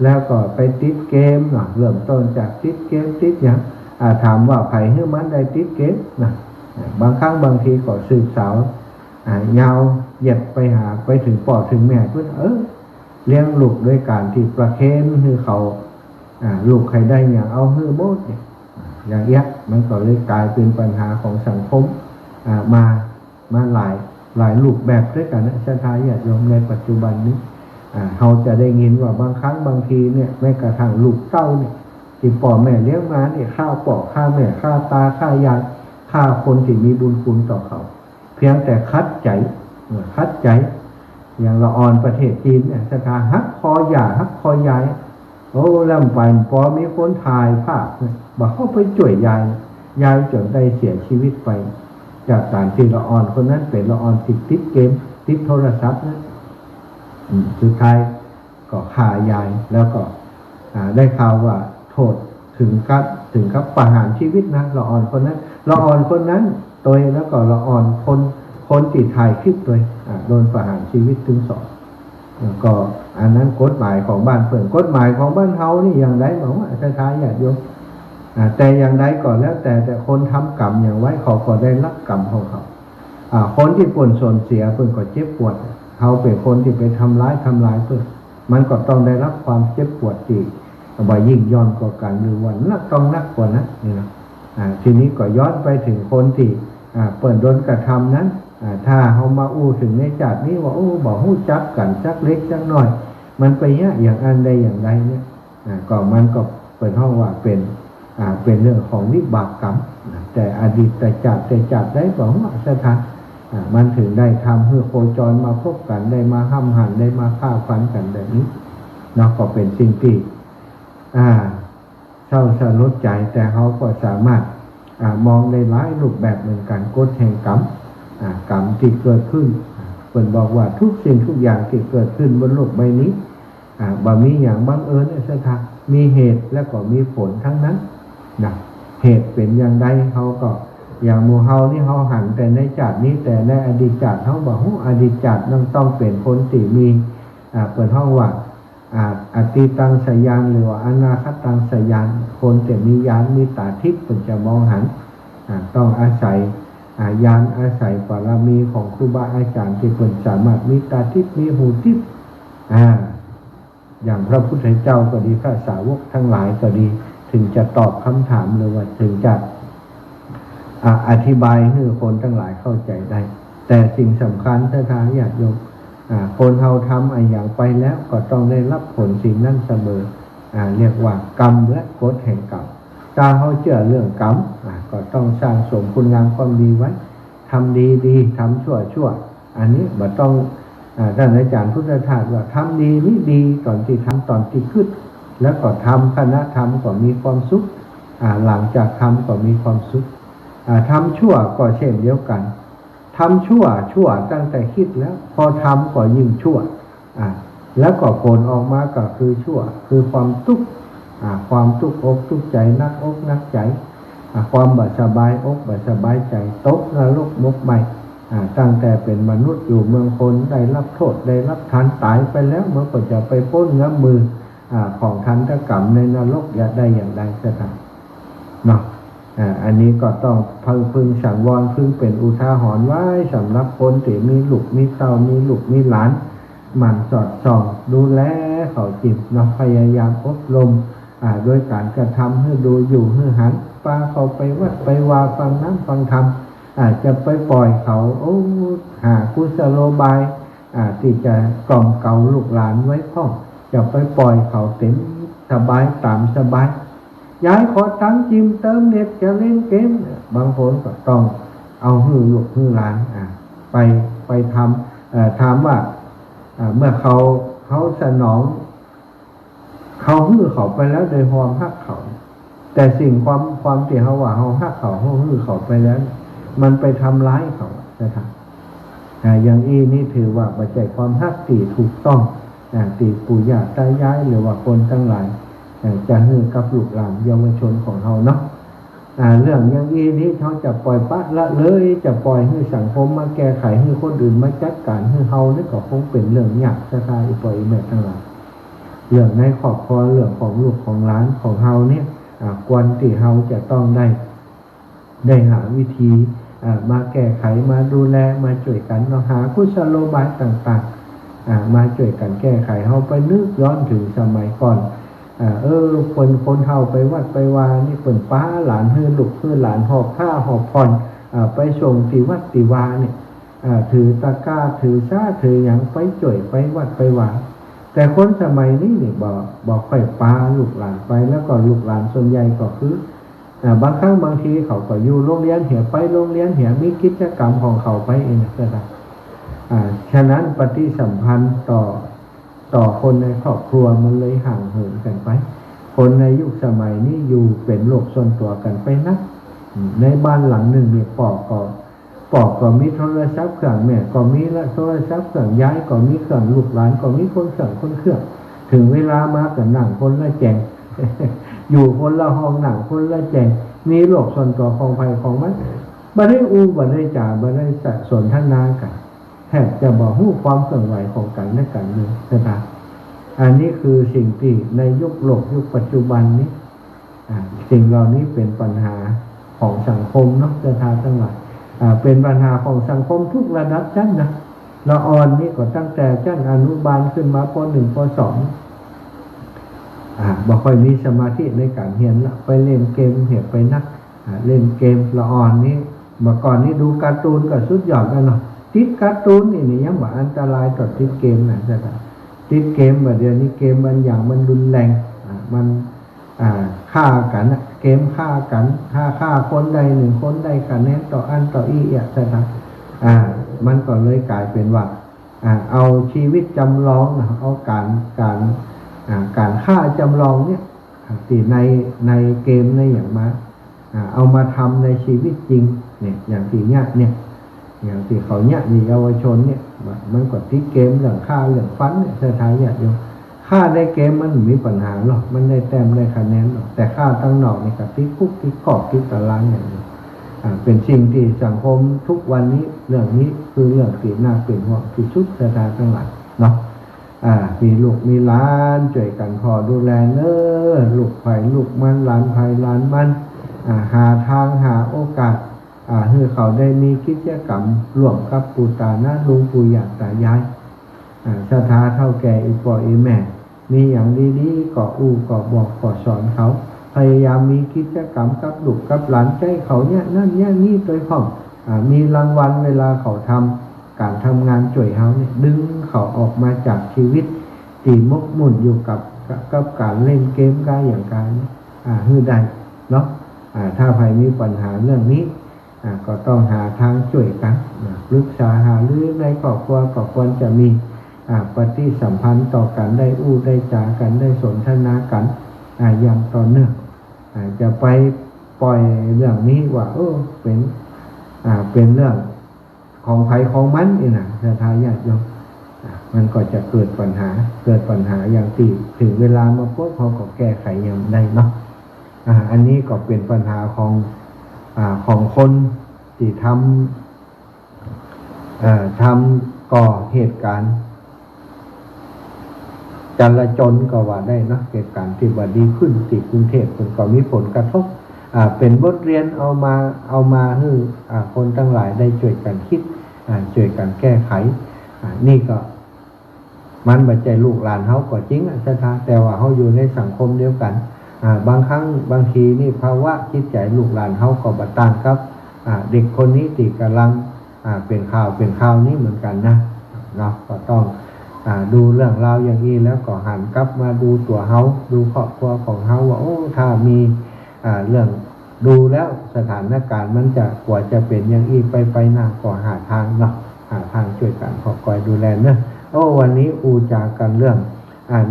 แล้วก็ไปติดเกมเนาะเริ่มต้นจากติดเกมติดอย่างถามว่าไผให้มันได้ติดเกมนะบางครั้งบางทีก็สืบสาวยาวเหยียดไปถึงพ่อถึงแม่เพื่อเลี้ยงลูกด้วยการที่ประเคนคือเขาลูกใครได้อย่างเอาฮื้อโบดเนี่ยอย่างเงี้ยมันก็เลยกลายเป็นปัญหาของสังคมมาหลายรูปแบบด้วยกันนะศรัทธาญาติโยมในปัจจุบันนี้เราจะได้ยินว่าบางครั้งบางทีเนี่ยแม้กระทั่งลูกเต้าเนี่ยที่พ่อแม่เลี้ยงมาเนี่ยฆ่าพ่อฆ่าแม่ฆ่าตาฆ่ายายฆ่าคนที่มีบุญคุณต่อเขาเพียงแต่คัดใจอย่างละอ่อนประเทศจีนเนี่ยศรัทธาฮักคอยายโอ้ลำไปพอมีคนถ่ายภาพบอกเขาไปช่วยยายจนได้เสียชีวิตไปจากการที่ละอ่อนคนนั้นเป็นละอ่อนติดเกมติดโทรศัพท์นะสุดท้ายก็ฆ่ายายแล้วก็ได้ข่าวว่าโทษถึงกับประหารชีวิตนะละอ่อนคนนั้นตัวแล้วก็ละอ่อนคนที่ถ่ายคลิปตัวโดนประหารชีวิตถึง2แล้วก็อันนั้นกฎหมายของบ้านเพิ่นกฎหมายของบ้านเฮานี่อย่างไรบอกว่าคล้ายๆญาติโยมแต่อย่างไรก่อนแล้วแต่คนทำกรรมอย่างไว้เขาก็ได้รับกรรมของเขาคนที่ผลส่วนเสียเพิ่นก็เจ็บปวดเขาเป็นคนที่ไปทำร้ายเพิ่นมันก็ต้องได้รับความเจ็บปวดที่บ่ยิ่งย้อนกว่ากันหรือว่าต้องนักกว่านั้นนี่นะทีนี้ก็ย้อนไปถึงคนที่เปิดโดนกระทำนั้นถ้าเขามาอู้ถึงในจัดนี้ว่าบอกหู้จักกันจักเล็กจักน้อยมันไปอย่างอันใดอย่างใดเนี่ยก็มันก็เปิดห้องว่าเป็นเรื่องของวิบากกรรมแต่อดีตจัดได้บอกว่าสถานมันถึงได้ทำให้โคจรมาพบกันได้มาห้ำหันได้มาฆ่าฟันกันแบบนี้เนาะก็เป็นสิ่งที่เศร้าสลดใจแต่เขาก็สามารถมองในหลายรูปแบบเหมือนกันกฎแห่งกรรมกรรมที่เกิดขึ้นเพิ่นบอกว่าทุกสิ่งทุกอย่างที่เกิดขึ้นบนโลกใบนี้บ่มีอย่างบังเอิญสถานมีเหตุและก็มีผลทั้งนั้นนะเหตุเป็นอย่างใดเขาก็อย่างหมู่เฮานี่เฮาหันแต่ในชาตินี้แต่ในอดีตชาติเฮาบอกอดีตชาติต้องเป็นคนที่มีเปิดห้องว่าอติตังสยานหรือว่าอนาคตังสยานคนแต่มีญาณมีตาทิพย์เพิ่นจะมองหันต้องอาศัยญาณอาศัยบารมีของครูบาอาจารย์ที่เพิ่นสามารถมีตาทิพย์มีหูทิพย์อย่างพระพุทธเจ้าก็ดีพระสาวกทั้งหลายก็ดีถึงจะตอบคำถามหรือว่าถึงจะอธิบายให้คนทั้งหลายเข้าใจได้แต่สิ่งสำคัญถ้าทางญาติโยมคนเราทำอย่างไปแล้วก็ต้องได้รับผลสิ่งนั้นเสมอเรียกว่ากรรมและกฎแห่งกรรมถ้าเขาเชื่อเรื่องกรรมก็ต้องสร้างสมคุณงามความดีไว้ทำดีทำชั่วอันนี้บ่ต้องท่านอาจารย์พุทธทาสว่าทำดีไม่ดีตอนที่ทำตอนที่ขึ้นแล้วก็ทำคณะทำก็มีความสุขหลังจากทำก็มีความสุขทำชั่วก็เช่นเดียวกันทำชั่วตั้งแต่คิดแล้วพอทำก็ยิ่งชั่ว แล้วก็ผลออกมาก็คือชั่วคือความทุกข์ความทุกข์อกทุกข์ใจนักอกนักใจความบ่สบายอกบ่สบายใจตกนรกมกใหม่ตั้งแต่เป็นมนุษย์อยู่เมืองคนได้รับโทษได้รับทันตายไปแล้วมันก็จะไปพ้นเงื้อมือของทันตกรรมในนรกอย่าได้อย่างใดก็ตามเนาะอันนี้ก็ต้องพึงสังวรพึงเป็นอุทาหรณ์ไว้สำหรับคนที่มีลูกมีเต้ามีลูกมีหลานหมั่นสอดส่องดูแลเขาจิตเนาะพยายามอบรมโดยการกระทำให้ดูอยู่ให้หันปาเขาไปวัดไปวาฟังน้ำฟังธรรมจะไปปล่อยเขาหากุศโลบายที่จะกล่อมเกลาลูกหลานไว้พ่องจะไปปล่อยเขาเต็มสบายตามสบายย้ายขอตั้งจิมเติมเน็ตจะเล่นเกมบางคนก็ต้องเอาหื้อลูกหื้อหลานไปทำถามว่าเมื่อเขาสนองเขาหื้อเขาไปแล้วโดยความฮักเขาแต่สิ่งความที่เขาว่าเขาฮักเขาหื้อเขาไปแล้วมันไปทำร้ายเขาจะทำอย่างนี้ถือว่าปัจจัยความฮักตีถูกต้องตีปู่ย่าตายายหรือว่าคนทั้งหลายจะฮือกับลูกหลานเยาวชนของเราเนาะเรื่องอย่างนี้เขาจะปล่อยปะละเลยจะปล่อยให้สังคมมาแก้ไขให้คนอื่นมาจัดการให้เฮานี่ก็คงเป็นเรื่องยากสะทายปล่อยแม่ทั้งหลายเรื่องในครอบครัวเรื่องของลูกของหลานของเฮาเนี่ยควรที่เฮาจะต้องได้หาวิธีมาแก้ไขมาดูแลมาช่วยกันเราหากุศโลบายต่างๆมาช่วยกันแก้ไขเฮาไปนึกย้อนถึงสมัยก่อนคนเฮาไปวัดไปวานี่เปิ่นป้าหลานฮื้อลูกฮื้อหลานหอบผ้าหอบผ่อนไปส่งที่วัดที่วาเนี่ยถือตะกร้าถือซ่าถือหยังไปจ่วยไปวัดไปวาแต่คนสมัยนี้นี่บอกค่อยป้าลูกหลานไปแล้วก็ลูกหลานส่วนใหญ่ก็คือบางครั้งบางทีเขาก็อยู่โรงเรียนเหี่ยไปโรงเรียนเหี่ยมีกิจกรรมของเขาไปเองก็ได้ฉะนั้นปฏิสัมพันธ์ต่อคนในครอบครัวมันเลยห่างเหินกันไปคนในยุคสมัยนี้อยู่เป็นโลกส่วนตัวกันไปนักในบ้านหลังหนึ่งเนี่ยปอกก็มีโทรศัพท์เครื่องแม่ก็มีละโทรศัพท์เครื่องย้ายก็มีเครื่องลูกหลานก็มีคนเครื่องถึงเวลามากันนั่งคนละแจง อยู่คนละห้องนั่งคนละแจงมีโลกส่วนตัวของภัยของมันบ่ได้บ่ได้จ่าบ่ได้สนทนากันแทบจะบอกฮู้ความเคลื่อนไหวของกันและกันเลยนะครับอันนี้คือสิ่งที่ในยุคโลกยุคปัจจุบันนี้สิ่งเหล่านี้เป็นปัญหาของสังคมเนาะจะทาทั้งหลายเป็นปัญหาของสังคมทุกระดับชั้นนะละอ่อนนี่ก็ตั้งแต่ชั้นอนุบาลขึ้นมาป .1 ป .2 บ่ค่อยมีสมาธิในการเรียนละไปเล่นเกมเหี่ยไปนักเล่นเกมละอ่อนนี้เมื่อก่อนนี้ดูการ์ตูนก็สุดยอดแล้วเนาะติดการ์ตูนนี่ยังบ่อันตรายต่อติดเกมนะจ๊ะติดเกมแบบเดี๋ยวนี้เกมบางอย่างมันรุนแรงมันฆ่ากันเกมฆ่ากันฆ่าคนใดหนึ่งคนใดคะแนนต่ออันต่ออีอ่ะจ๊ะมันก็เลยกลายเป็นว่าเอาชีวิตจำลองเอาการฆ่าจำลองเนี่ยที่ในเกมในอย่างมาเอามาทำในชีวิตจริงเนี่ยอย่างที่เนี่ยอย่างที่เขาเนี่ยมีเยาวชนเนี่ยมันก็ติดเกมเรื่องฆ่าเรื่องฟันเนี่ยสุดท้ายเนี่ยโยมฆ่าในเกมมันมีปัญหาหรอกมันได้แต้มได้คะแนนหรอกแต่ฆ่าตั้งนอกนี่ก็ติดคุกติดกรอบติดตารางอย่างนี้เป็นสิ่งที่สังคมทุกวันนี้เรื่องนี้คือเรื่องที่น่าเป็นห่วงที่สุดสุดท้ายทั้งหลายเนาะมีลูกมีหลานช่วยกันพอดูแลเน้อลูกไผ่ลูกมันหลานไผ่หลานมันหาทางหาโอกาสให้เขาได้มีกิจกรรมร่วมกับปู่ตาน้าลุงปู่ย่าตายายศรัทธาเท่าแก่อีพ่ออีแม่มีอย่างดีๆก็ก็บอกก็สอนเขาพยายามมีกิจกรรมกับลูกกับหลานใจเขาเนี่ยนั่นเนี่ยนี่โดยของมีรางวัลเวลาเขาทำการทำงานช่วยเขาเนี่ยดึงเขาออกมาจากชีวิตที่มกมุ่นอยู่กับการเล่นเกมกายอย่างการฮือใดเนาะถ้าใครมีปัญหาเรื่องนี้ก็ต้องหาทางช่วยกันปรึกษาหารือในครอบครัวก็ควรจะมีปฏิสัมพันธ์ต่อกันได้ได้จากันได้สนทนากันอย่างต่อเนื่องจะไปปล่อยเรื่องนี้ว่าเป็นเรื่องของใครของมันนี่นะจะทายาทโยม มันก็จะเกิดปัญหาอย่างที่ถึงเวลามาปุ๊บเขาก็แก้ไขยังได้เนาะอันนี้ก็เป็นปัญหาของคนที่ทำก่อเหตุการณ์จลาจลก็ว่าได้เนาะเหตุการณ์ที่ว่าดีขึ้นที่กรุงเทพมันก็มีผลกระทบเป็นบทเรียนเอามาให้คนทั้งหลายได้ช่วยกันคิดช่วยกันแก้ไขนี่ก็มันบัจจัยลูกหลานเขาก็จริงสถาแต่ว่าเขาอยู่ในสังคมเดียวกันบางครั้งบางทีนี่ภาวะจิตใจลูกหลานเขาก็บัต่างกับเด็กคนนี้ที่กำลังเป็นข่าวนี้เหมือนกันนะเนาะก็ต้องดูเรื่องราวอย่างนี้แล้วก็หันกลับมาดูตัวเขาดูครอบครัวของเขาว่าโอ้ถ้ามีเรื่องดูแล้วสถานการณ์มันจะกว่าจะเป็นอย่างนี้ไปหน้าก็หาทางเนาะหาทางช่วยกันขอคอยดูแลเนอะโอ้วันนี้อูจากันเรื่อง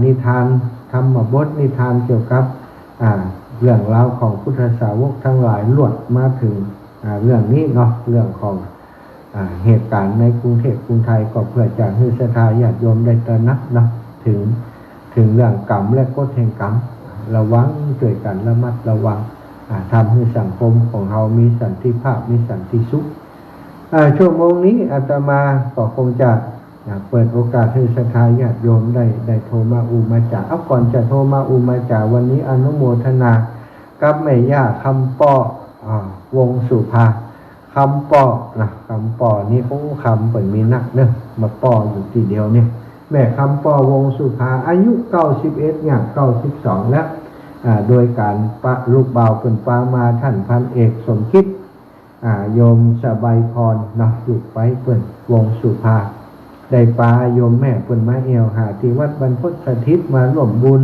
นิทานธรรมบทนิทานเกี่ยวกับเรื่องราวของพุทธสาวกทั้งหลายลวดมาถึงเรื่องนี้เนาะเรื่องของเหตุการณ์ในกรุงเทพกรุงไทยก็เพื่อจะให้ศรัทธาญาติโยมได้ตระหนักเนาะถึงเรื่องกรรมและกฎแห่งกรรมระวังช่วยกันระมัดระวังทำให้สังคมของเรามีสันติภาพมีสันติสุขชั่วโมงนี้อาตมาก็คงจะเปิดโอกาสให้ศรัทธาญาติโยมได้โทรมาอุมาจาก่อนจะโทรมาอุมาจาวันนี้อนุโมทนากับแม่ย่าคำป้อวงสุภาคำป้อนะคำป้อนี่โอ้คำเปิดมีนักเนอะมาป้ออยู่ทีเดียวเนี่ยแม่คำป้อวงสุภาอายุ91อย่าง92แล้วโดยการลูกบ่าวเป็นปามาท่านพันเอกสมคิดโยมสบายพรเนาะอยู่ไปเปิ่นวงสุภาได้ปาโยมแม่เปิ่นมาเอวหาที่วัดบรรพตสถิตมาร่วมบุญ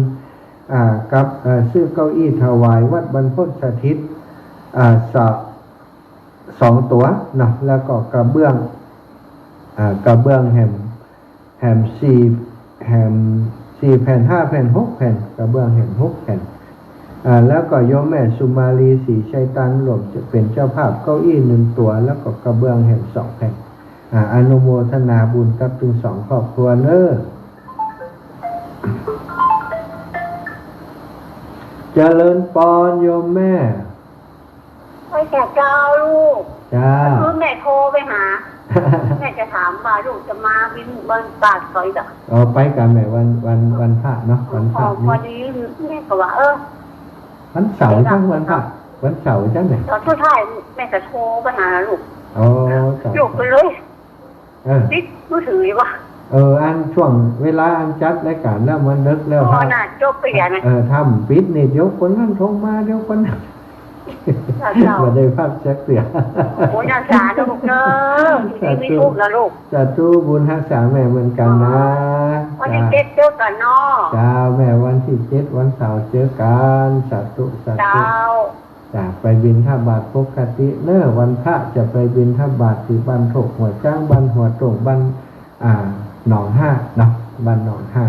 กับซื้อเก้าอี้ถวายวัดบรรพตสถิต2 ตัวเนาะแล้วก็กระเบื้องแฮม4 แผ่น 5 แผ่น 6 แผ่นกระเบื้องแฮม6 แผ่นแล้วก็โยมแม่สุมาลีศรีชัยตันรวมจะเป็นเจ้าภาพเก้าอี้1 ตัวแล้วก็กระเบื้องแฮม2 แผ่นอนุโมทนาบุญกับทั้ง2 ครอบครัวเน้อเจริญปอนโยมแม่ไปแต่เจ้าลูกจ้าคือแม่โทรไปหา แม่จะถามว่าลูกจะมาบินบนปากซอยจ้ะไปกันแม่วันพระเนาะวันพระพอดีแม่ก็ว่าวันเสาร์จังวันพระวันเสาร์จังไหนตอนสุดท้ายแม่จะโทรไปหาลูกลูกไปเลยติดมือถือวะอันช่วงเวลาอันจัดรายการแล้วมันนึกแล้วครับจบไปอย่างนั้นทำปิดนี่เดี๋ยวคนนั้นโทรมาเดี๋ยวคนนั้นมาได้ภาพแจ็คเสียโอ้ยน่าสาลูกเนอะที่มีลูกนะลูกจะตู้บุญรักษาแม่เหมือนกันนะวันที่7เจอกันเนาะจ้าแม่วันที่7วันเสาร์เจอกันสาธุจ้าไปบิณฑบาตปกติเนอะวันพระจะไปบิณฑบาตที่บ้านโถกหัวจ้างบ้านหัวโถกบ้านหนองห้าเนาะบ้านหนองห้า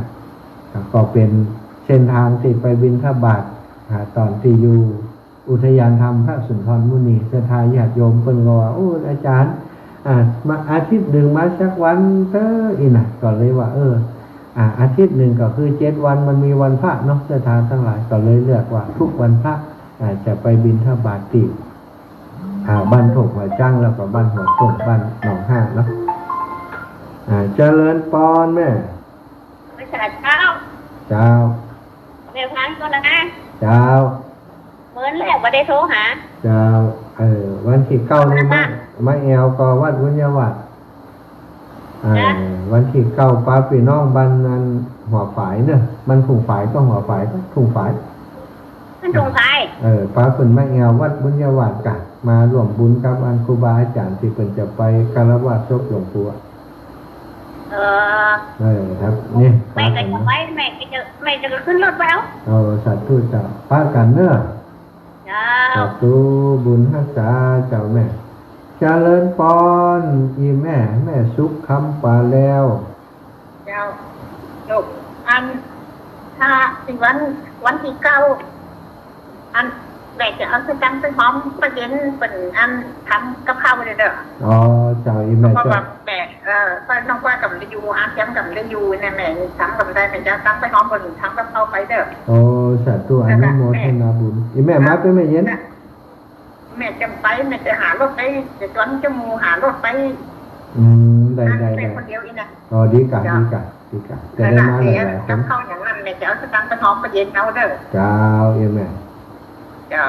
ก็เป็นเส้นทางที่ไปบิณฑบาตตอนที่อยู่อุทยานธรรมพระสุนทรมุนีศรัทธาญาติโยมเพิ่นก็ว่าโอ้อาจารย์มาอาทิตย์หนึ่งมาสักวันเด้ออีน่ะก็เลยว่าอาทิตย์หนึ่งก็คือ7 วันมันมีวันพระเนาะศรัทธาทั้งหลายก็เลยเลือกว่าทุกวันพระจะไปบิณฑบาตที่บ้านโถกหัวจ้างแล้วก็บ้านหัวโถกบ้านหนองห้าเนาะเจริญปอนแม่ไม่ใช่เจ้าเดี๋ยวพันก็แล้วนะเจ้าเหมือนแรกว่าได้โทรหาเจ้าวันที่9นี่มาแอวก็วัดวุญญวัดวันที่9ป้าพี่น้องบ้านนั้นหัวฝายเนอะมันถุงฝายก็หัวฝายก็ถุงฝายมันถุงฝายป้าเพิ่นมาแอววัดวุญญวัดกะมาร่วมบุญกับอันครูบาอาจารย์ที่เพิ่นจะไปคารวะศพหลวงปู่ครับนี่แม่ก็จะไปแม่จะขึ้นรถแล้วสาธุจ้าป้ากันเนอะสาธุบุญรักษาเจ้าแม่เจริญปอนอีแม่สุขคำป่าแล้วเจ้าลูกถ้าถึงวันที่9แม่จะเอาสตังค์ไปพร้อมประเด็นเป็นทำกับข้าวเลยเด้อเจ้าอีแม่จะแม่ ไปน้องว่ากับเรยูอาร์แชมป์กับเรยูเนี่ยแม่ทำกับได้แม่จะตั้งไปน้องบนทำกับเขาไปเด้อโอ้สาธุอนุโมทนาบุญอีแม่มาเป็นแม่เย็นแม่จะไปแม่จะหารถไปจะตอนจะมูหารถไปได้คนเดียวอีนะอ๋อดีกะจะได้มาหลายคนเข้าอย่างนั้นแม่จะเอาสตังค์ไปน้องไปเย็นเอาเด้อเจ้าอีแม่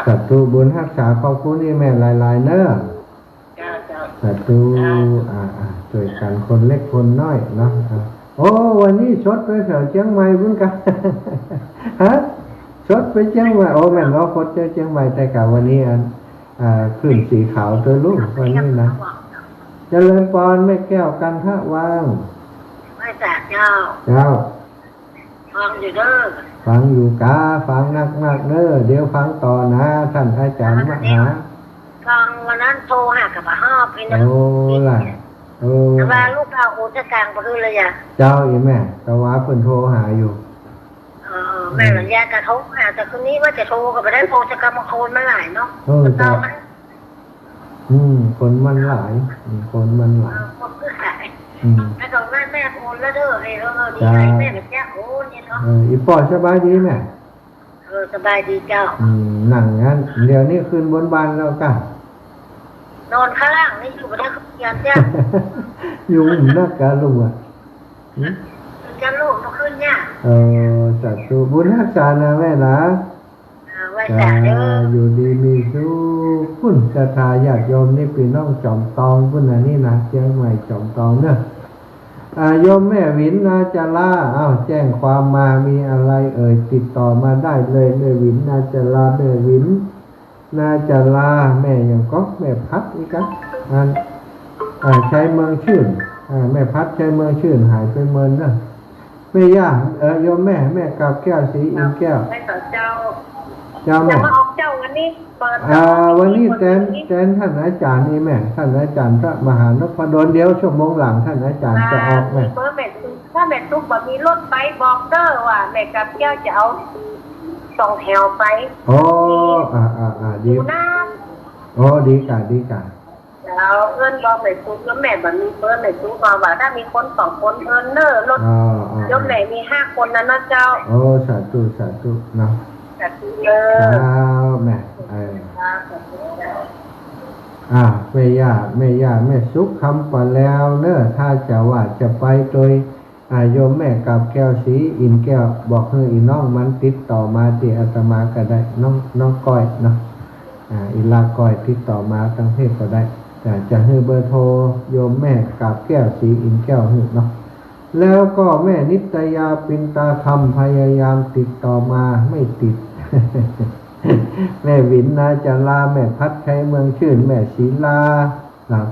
สาธุบุญรักษาขอบคุณอีแม่หลายๆเน้อสาธุช่วยกันคนเล็กคนน้อยเนาะโอ้วันนี้ชดไปแถวเชียงใหม่บุญกันฮะชดไปเชียงใหม่โอ้แม่เราคนเชียงใหม่แต่กะวันนี้ขึ้นสีขาวตัวลูกวันนี้นะเจริญพรแม่แก้วกันทะว่างไม่แตกเจ้าฟังอยู่เด้อฟังอยู่กาฟังนักเด้อเดี๋ยวฟังต่อนะท่านอาจารย์มหาฟังวันนั้นโทรหากับป้าห้าพี่น้องโอ้ล่ะโอ้แต่ว่าลูกเราโอ้จะกลางบ่คือเลยอ่ะเจ้าอีแม่แต่ว่าเพิ่นโทรหาอยู่แม่หลังยากระทบหาแต่คนนี้ว่าจะโทรก็ไม่ได้โทรจะกรรมโคนมาหลายเนาะเจ้าคนมันหลายคนมันหลายคนคือหลายแต่ตอนแม่โอนแล้วเด้อดีใจแม่แบบแก้โอนเนี่ยเนาะอีปอดสบายดีแม่สบายดีเจ้านั่งงั้นเดี๋ยวนี้คืนบนบ้านแล้วกันนอนข้างล่างนี่อยู่บนนั้นยันเจ้าอยู่นักการลุงอ่ะจะลูกมาขึ้นเนี่ยจัดตัวบุญรักษานะแม่นะอยู่ดีมีสุขพุ่นกระทาญาติโยมนี่พี่น้องจอมตองพุ่นนี่นะเชียงใหม่จอมตองเนอะโยมแม่วินนาจาราแจ้งความมามีอะไรติดต่อมาได้เลยแม่วินนาจาราแม่วินนาจาราแม่ยังก็แม่พัดอีกครับใช้เมืองชื่นแม่พัดใช้เมืองชื่นหายไปเมืองนะไม่ยากโยมแม่กับแก้วสีอินแก้วไม่ต่อเจ้าแม่มาออกเจ้าวันนี้เปิดวันนี้แทนท่านอาจารย์นี่แม่ท่านอาจารย์พระมหานพดลเดียวชั่วโมงหลังท่านอาจารย์จะออกแม่เปิดแม่ถ้าแม่ตุ๊กแบบมีรถไปบอกเด้อว่าแม่กับแก้วจะเอา2 แถวไปโอ้ดีโอ้ดีกะแล้วเอิ้นบอกแม่ตุ๊กแล้วแม่แบบมีเปิดแม่ตุ๊กมาว่าถ้ามีคน2 คนเอิ้นเด้อรถยกแม่มี5 คนนั้นนะเจ้าโอ้สาธุเนาะแม่แม่ย่าแม่สุขคำป่าแล้วเนอะถ้าจะว่าจะไปโดยโยมแม่กับแก้วสีอินแก้วบอกให้อีน้องมันติดต่อมาที่อาตมาก็ได้น้องก้อยเนาะอีลาก้อยติดต่อมาตั้งเพศก็ได้แต่จะให้เบอร์โทรโยมแม่กับแก้วสีอินแก้วให้เนาะแล้วก็แม่นิตยาปินตาคำพยายามติดต่อมาไม่ติด แม่วินนาจาราแม่พัดชัยเมืองชื่นแม่ศีลา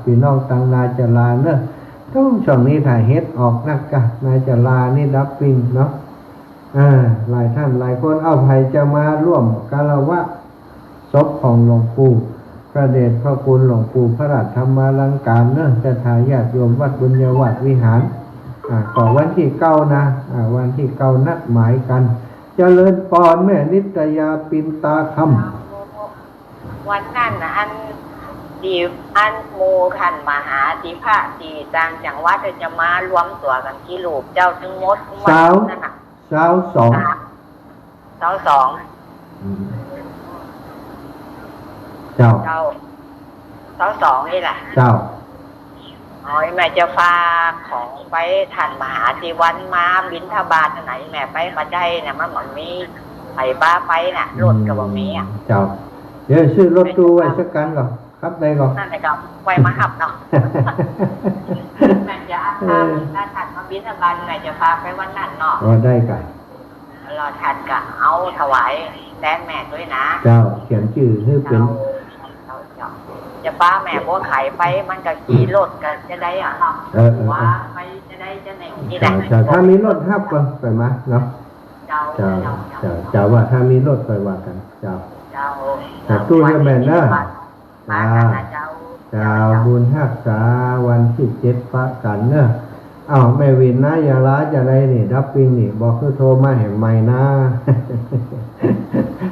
พี่น้องตังนาจาราเนอะต้องช่วงนี้ถ่ายเฮ็ดออกนักกะนาจารานี่รับปิงเนาะหลายท่านหลายคนเอาภัยจะมาร่วมกาลวะศพของหลวงปู่พระเดชพระคุณหลวงปู่พระราชธรรมาลังการเนอะจะทายาทโยมวัดบุญญาวัดวิหารก่อนวันที่9นะวันที่9นัดหมายกันเจริญพรแม่นิตยาปินตาคำวันนั้นนะอันโมขันมหาธิพระที่ต่างจังหวัดจะมารวมตัวกันที่ลูกเจ้าทั้งหมดนั่นน่ะสาวสองเจ้านี่แหละเจ้าแม่จะฝากของไปท่านมหาที่วันมาบิณฑบาตไหนแม่ไปมาได้เนี่ยมันเหมือนมีไปบ้าไปน่ะรถกับว่ามีเจ้าเดี๋ยวซื้อรถตู้ไว้สักกันก่อนครับได้ก่อนนั่นแหละครับไว้มาขับเนาะแม่จะถ้าท่านมาบิณฑบาตแม่จะพาไปวันนั้นเนาะได้กันรอท่านก็เอาถวายแทนแม่ด้วยนะเจ้าเขียนชื่อให้เป็นจะป้าแม่บัวไข่ไปมันก็ขี่รถกันจะได้เนาะว่าไปจะได้จะไหนที่ไหนถ้ามีรถทับก็ไปมาเนาะเจ้าว่าถ้ามีรถไปว่ากันเจ้าแต่ตู้จะแม่นะเจ้าบุญรักษาวันที่7ฟ้ากันเนอะแม่วินนะอย่าล้าจะได้นี่รับปิงนี่บอกคือโทรมาแห่งใหม่นะ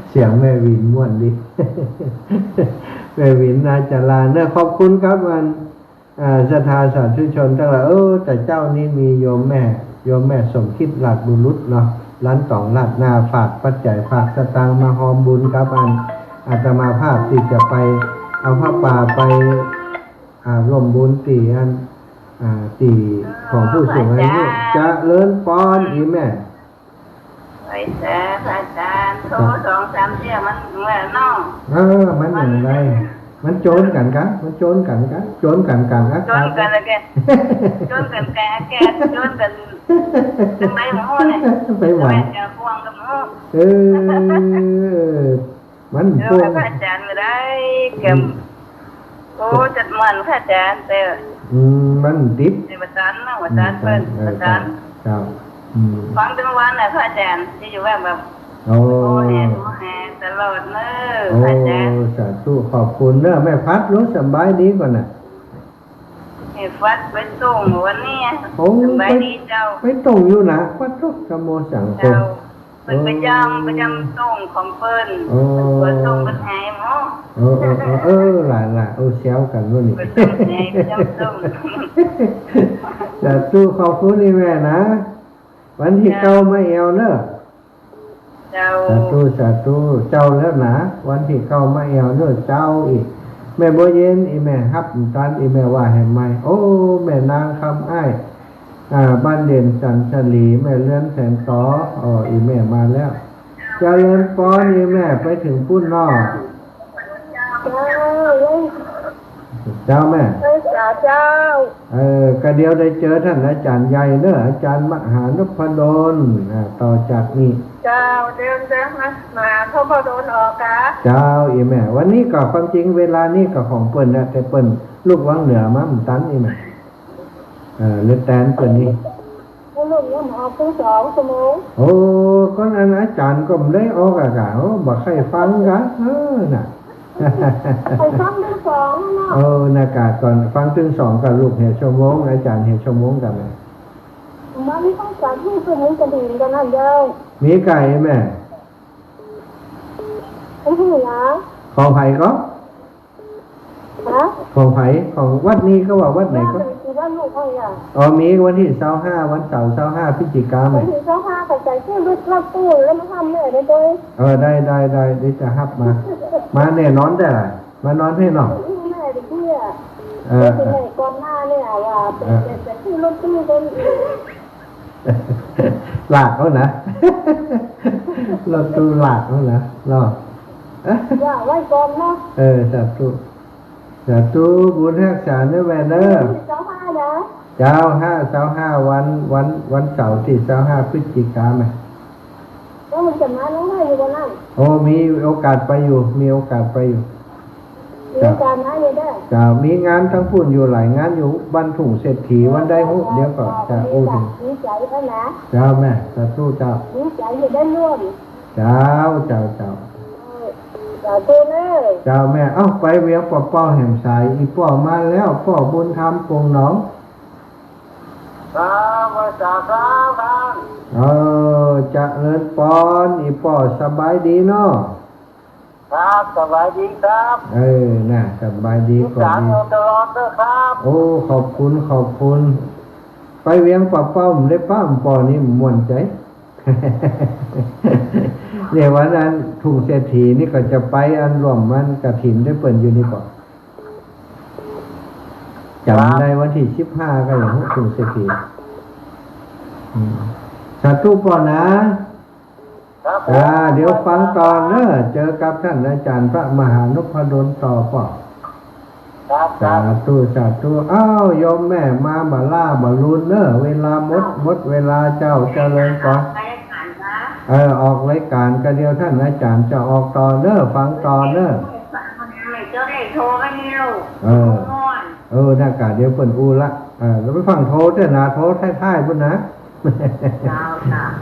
เสียงแม่วินม่วนดิแม่วินนาจาราเนอะขอบคุณครับวัน ศรัทธาสาธุชนทั้งหลายแต่เจ้านี้มีโยมแม่สมคิดหลักบุรุษเนาะร้านต่องลาดนาฝากปัจจัยฝากสตางค์มาหอมบุญกับอาตมาภาพที่จะไปเอาผ้าป่าไปร่วมบุญตีตีของผู้สูงอายุจะเลินปอนอีแม่ไปแต่อาจารย์โทร2-3เที่ยมันเหมือนน้องมันอย่างไรมันโจรกันกันโจรกันแล้วแกโจรกันแกโจรกันจังไรหมอเนี่ยไปหวานจะพวงกับหมอมันพวงพระอาจารย์ไม่ได้เก็บโอ้จัดมันพระอาจารย์แต่มันดิบประจานนะประจานเพิ่นประจานฟังทั้งวันเลยพระอาจารย์ที่อยู่แบบโอ้แห่ตลอดเนอะพระอาจารย์สาธุขอบคุณเนอะแม่พัดรู้สบายดีก่อนน่ะฟัดไปส่งวันนี้สบายดีเจ้าไปส่งอยู่นะวัดทุกขโมสังคมเป็นประจำส่งของเปิ้นเปิดส่งเป็นไงหมอหลานเซลกันนู่นนี่ประจำส่งสาธุขอบคุณนี่แม่นะวันที่เก้าไม่เอวเนอะสาธุเจ้าแล้วนะวันที่เก้าไม่เอวเนอะเจ้าอีกแม่บ่เย็นอีแม่ฮับตันอีแม่ว่าแห่งใหม่แม่นางคำอ้ายบ้านเด่นจันทลีแม่เลื่อนแสนต่ออีแม่มาแล้วเจริญปอนอีแม่ไปถึงปุ้นนอกเจ้าแม่เจ้ากระเดียวได้เจอท่านอาจารย์ใหญ่เนอะอาจารย์มหานพดลต่อจากนี้เจ้าเดินนะมาเขาพอโดนออกกะเจ้าอีแม่วันนี้ก็ความจริงเวลานี้ก็ของเปิ้นนะแต่เปิ้นลูกวังเหนือมั่มตันอีแม่เลือดแตนเปิ้นนี่ลูกยังออกถึง2 ชั่วโมงก็อันอาจารย์ก็ไม่ได้ออกกะบ่ใครฟังกันน่ะไปฟังถึง2เนาะนากาก่อนฟังถึง2กับลูก1 ชั่วโมงอาจารย์1 ชั่วโมงกันแม่มามีต้องการที่เพิ่นมีกระดิ่งกันนั่นเด้อมีไก่แม่ของไผก็ของไผของวัดนี้ก็ว่าวัดไหนก็มีวันที่25วันเสาร์25พฤศจิกายนวันที่25ก็ใจชื่อรถรับตู้แล้วมาทำเนี่ยได้ได้ได้จะฮับมาแน่นอนได้ล่ะมานอนให้หน่อยแม่ดิเพี่เป็นไงก่อนหน้าเนี่ยว่าเป็นจะชื่อรถตู้กันหลากเขานะรถตู้หลากเขานะเนาะว่าไว้ก่อนเนาะสาธุบุญรักษาเนื้อแม่เด้อเจ้า25วันเสาร์ที่25พฤศจิกายนแล้วมันจะมาน้องได้อยู่บนนั้นมีโอกาสไปอยู่มีโอกาสไปอยู่มีโอกาสนะอยู่ได้จะมีงานทั้งพุ่นอยู่หลายงานอยู่บ้านถุงเศรษฐีวันได้หุเดี๋ยวก็จะถึงดีใจแล้วนะเจ้าแม่สาธุเจ้าดีใจอยู่ได้ร่วมเจ้าเจ้าแม่ไปเวียงป่อแห่งสายอีป่อมาแล้วป่อบุญธรรมปงหนองจะเลิศปอนอีป่อสบายดีเนาะครับสบายดีครับน่ะสบายดีก่อนดีตลอดครับขอบคุณไปเวียงป่อมได้ป้ามป่อนี่ม่วนใจเนี่ยวันนั้นถุงเศรษฐีนี่ก็จะไปอันรวมมันกระถิ่นได้เปิดอยู่นี่ก่อนจำได้วันที่15ก็อย่างถุงเศรษฐีสาธุป่อนะเดี๋ยวฟังตอนเนอะเจอกับท่านอาจารย์พระมหานพดลต่อป่อสาธุโยมแม่มาบ่ล่าบ่ลุนเนอะเวลาหมดเวลาเจ้าเจริญก่อนออกรายการกันเดียวท่านอาจารย์จะออกต่อเนอะฟังต่อเนอะหน้ากาเดี๋ยวเปิ่นอูละเราไปฟังโทรเถอะนะโทรท้ายๆบุญนะ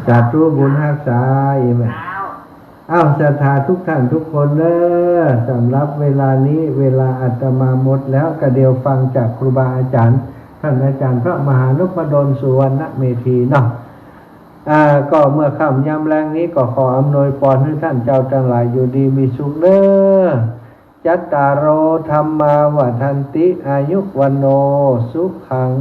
จัดตู้บุญฮักษาอีกไหมศรัทธาทุกท่านทุกคนเนอะสำหรับเวลานี้เวลาอาตมาหมดแล้วก็เดี๋ยวฟังจากครูบาอาจารย์ท่านอาจารย์พระมหานพดลสุวรรณเมธีเนาะก็เมื่อค่ำยามแรงนี้ก็ขออำนวยพรให้ท่านเจ้าทั้งหลายอยู่ดีมีสุขเด้อ จัตตารโอธัมมาวัฏันติอายุวันโนสุขัง